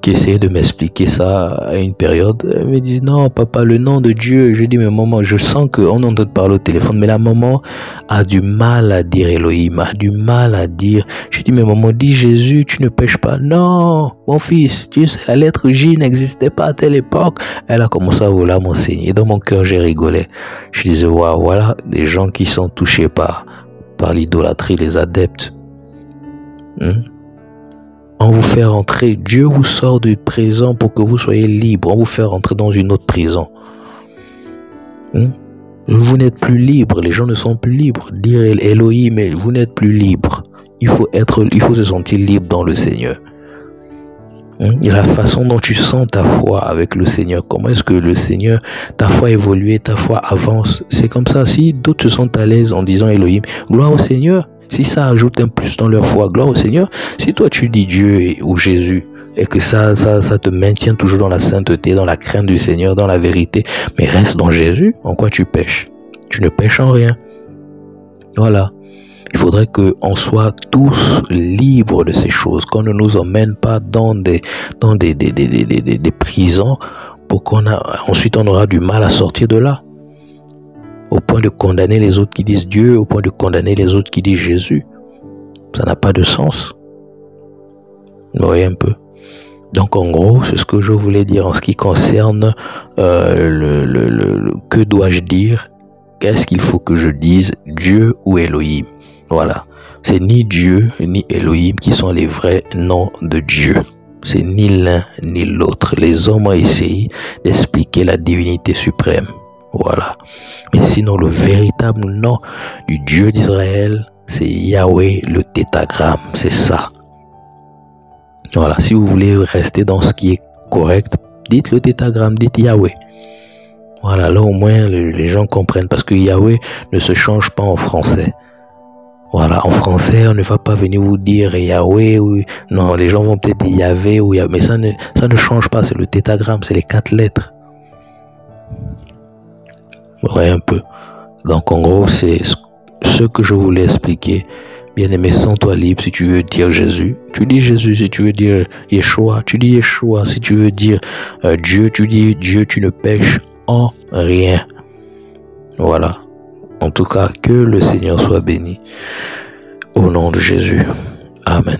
Speaker 1: qui essayait de m'expliquer ça à une période. Elle me dit, non, papa, le nom de Dieu. Je dis, mais maman, je sens qu'on entend parler au téléphone, mais la maman a du mal à dire Elohim, a du mal à dire... Je dis, mais maman, dis Jésus, tu ne pêches pas. Non, mon fils, tu sais, la lettre J n'existait pas à telle époque. Elle a commencé à vouloir m'enseigner. Dans mon cœur, j'ai rigolé. Je disais, waouh, voilà des gens qui sont touchés par l'idolâtrie, les adeptes. On vous fait rentrer, Dieu vous sort de prison pour que vous soyez libre. On vous fait rentrer dans une autre prison. Vous n'êtes plus libre, les gens ne sont plus libres. Dire Elohim, mais vous n'êtes plus libre. Il faut se sentir libre dans le Seigneur. Et la façon dont tu sens ta foi avec le Seigneur, comment est-ce que le Seigneur, ta foi évolue, ta foi avance, c'est comme ça. Si d'autres se sentent à l'aise en disant Elohim, gloire au Seigneur. Si ça ajoute un plus dans leur foi, gloire au Seigneur. Si toi tu dis Dieu ou Jésus et que ça te maintient toujours dans la sainteté, dans la crainte du Seigneur, dans la vérité, mais reste dans Jésus, en quoi tu pêches? Tu ne pêches en rien. Voilà. Il faudrait qu'on soit tous libres de ces choses, qu'on ne nous emmène pas dans des prisons pour ensuite on aura du mal à sortir de là. Au point de condamner les autres qui disent Dieu, au point de condamner les autres qui disent Jésus. Ça n'a pas de sens. Vous voyez un peu. Donc en gros, c'est ce que je voulais dire en ce qui concerne que dois-je dire? Qu'est-ce qu'il faut que je dise? Dieu ou Elohim? Voilà. C'est ni Dieu ni Elohim qui sont les vrais noms de Dieu. C'est ni l'un ni l'autre. Les hommes ont essayé d'expliquer la divinité suprême. Voilà. Mais sinon, le véritable nom du Dieu d'Israël, c'est Yahweh, le tétragramme. C'est ça. Voilà. Si vous voulez rester dans ce qui est correct, dites le tétragramme, dites Yahweh. Voilà. Là, au moins, les gens comprennent. Parce que Yahweh ne se change pas en français. Voilà. En français, on ne va pas venir vous dire Yahweh. Ou... Non, les gens vont peut-être dire Yahvé ou Yahvé. Mais ça ne change pas. C'est le tétragramme. C'est les 4 lettres. Ouais, un peu. Donc en gros, c'est ce que je voulais expliquer. Bien-aimé, sens-toi libre si tu veux dire Jésus. Tu dis Jésus. Si tu veux dire Yeshua, tu dis Yeshua. Si tu veux dire Dieu, tu dis Dieu. Tu ne pêches en rien. Voilà. En tout cas, que le Seigneur soit béni. Au nom de Jésus. Amen.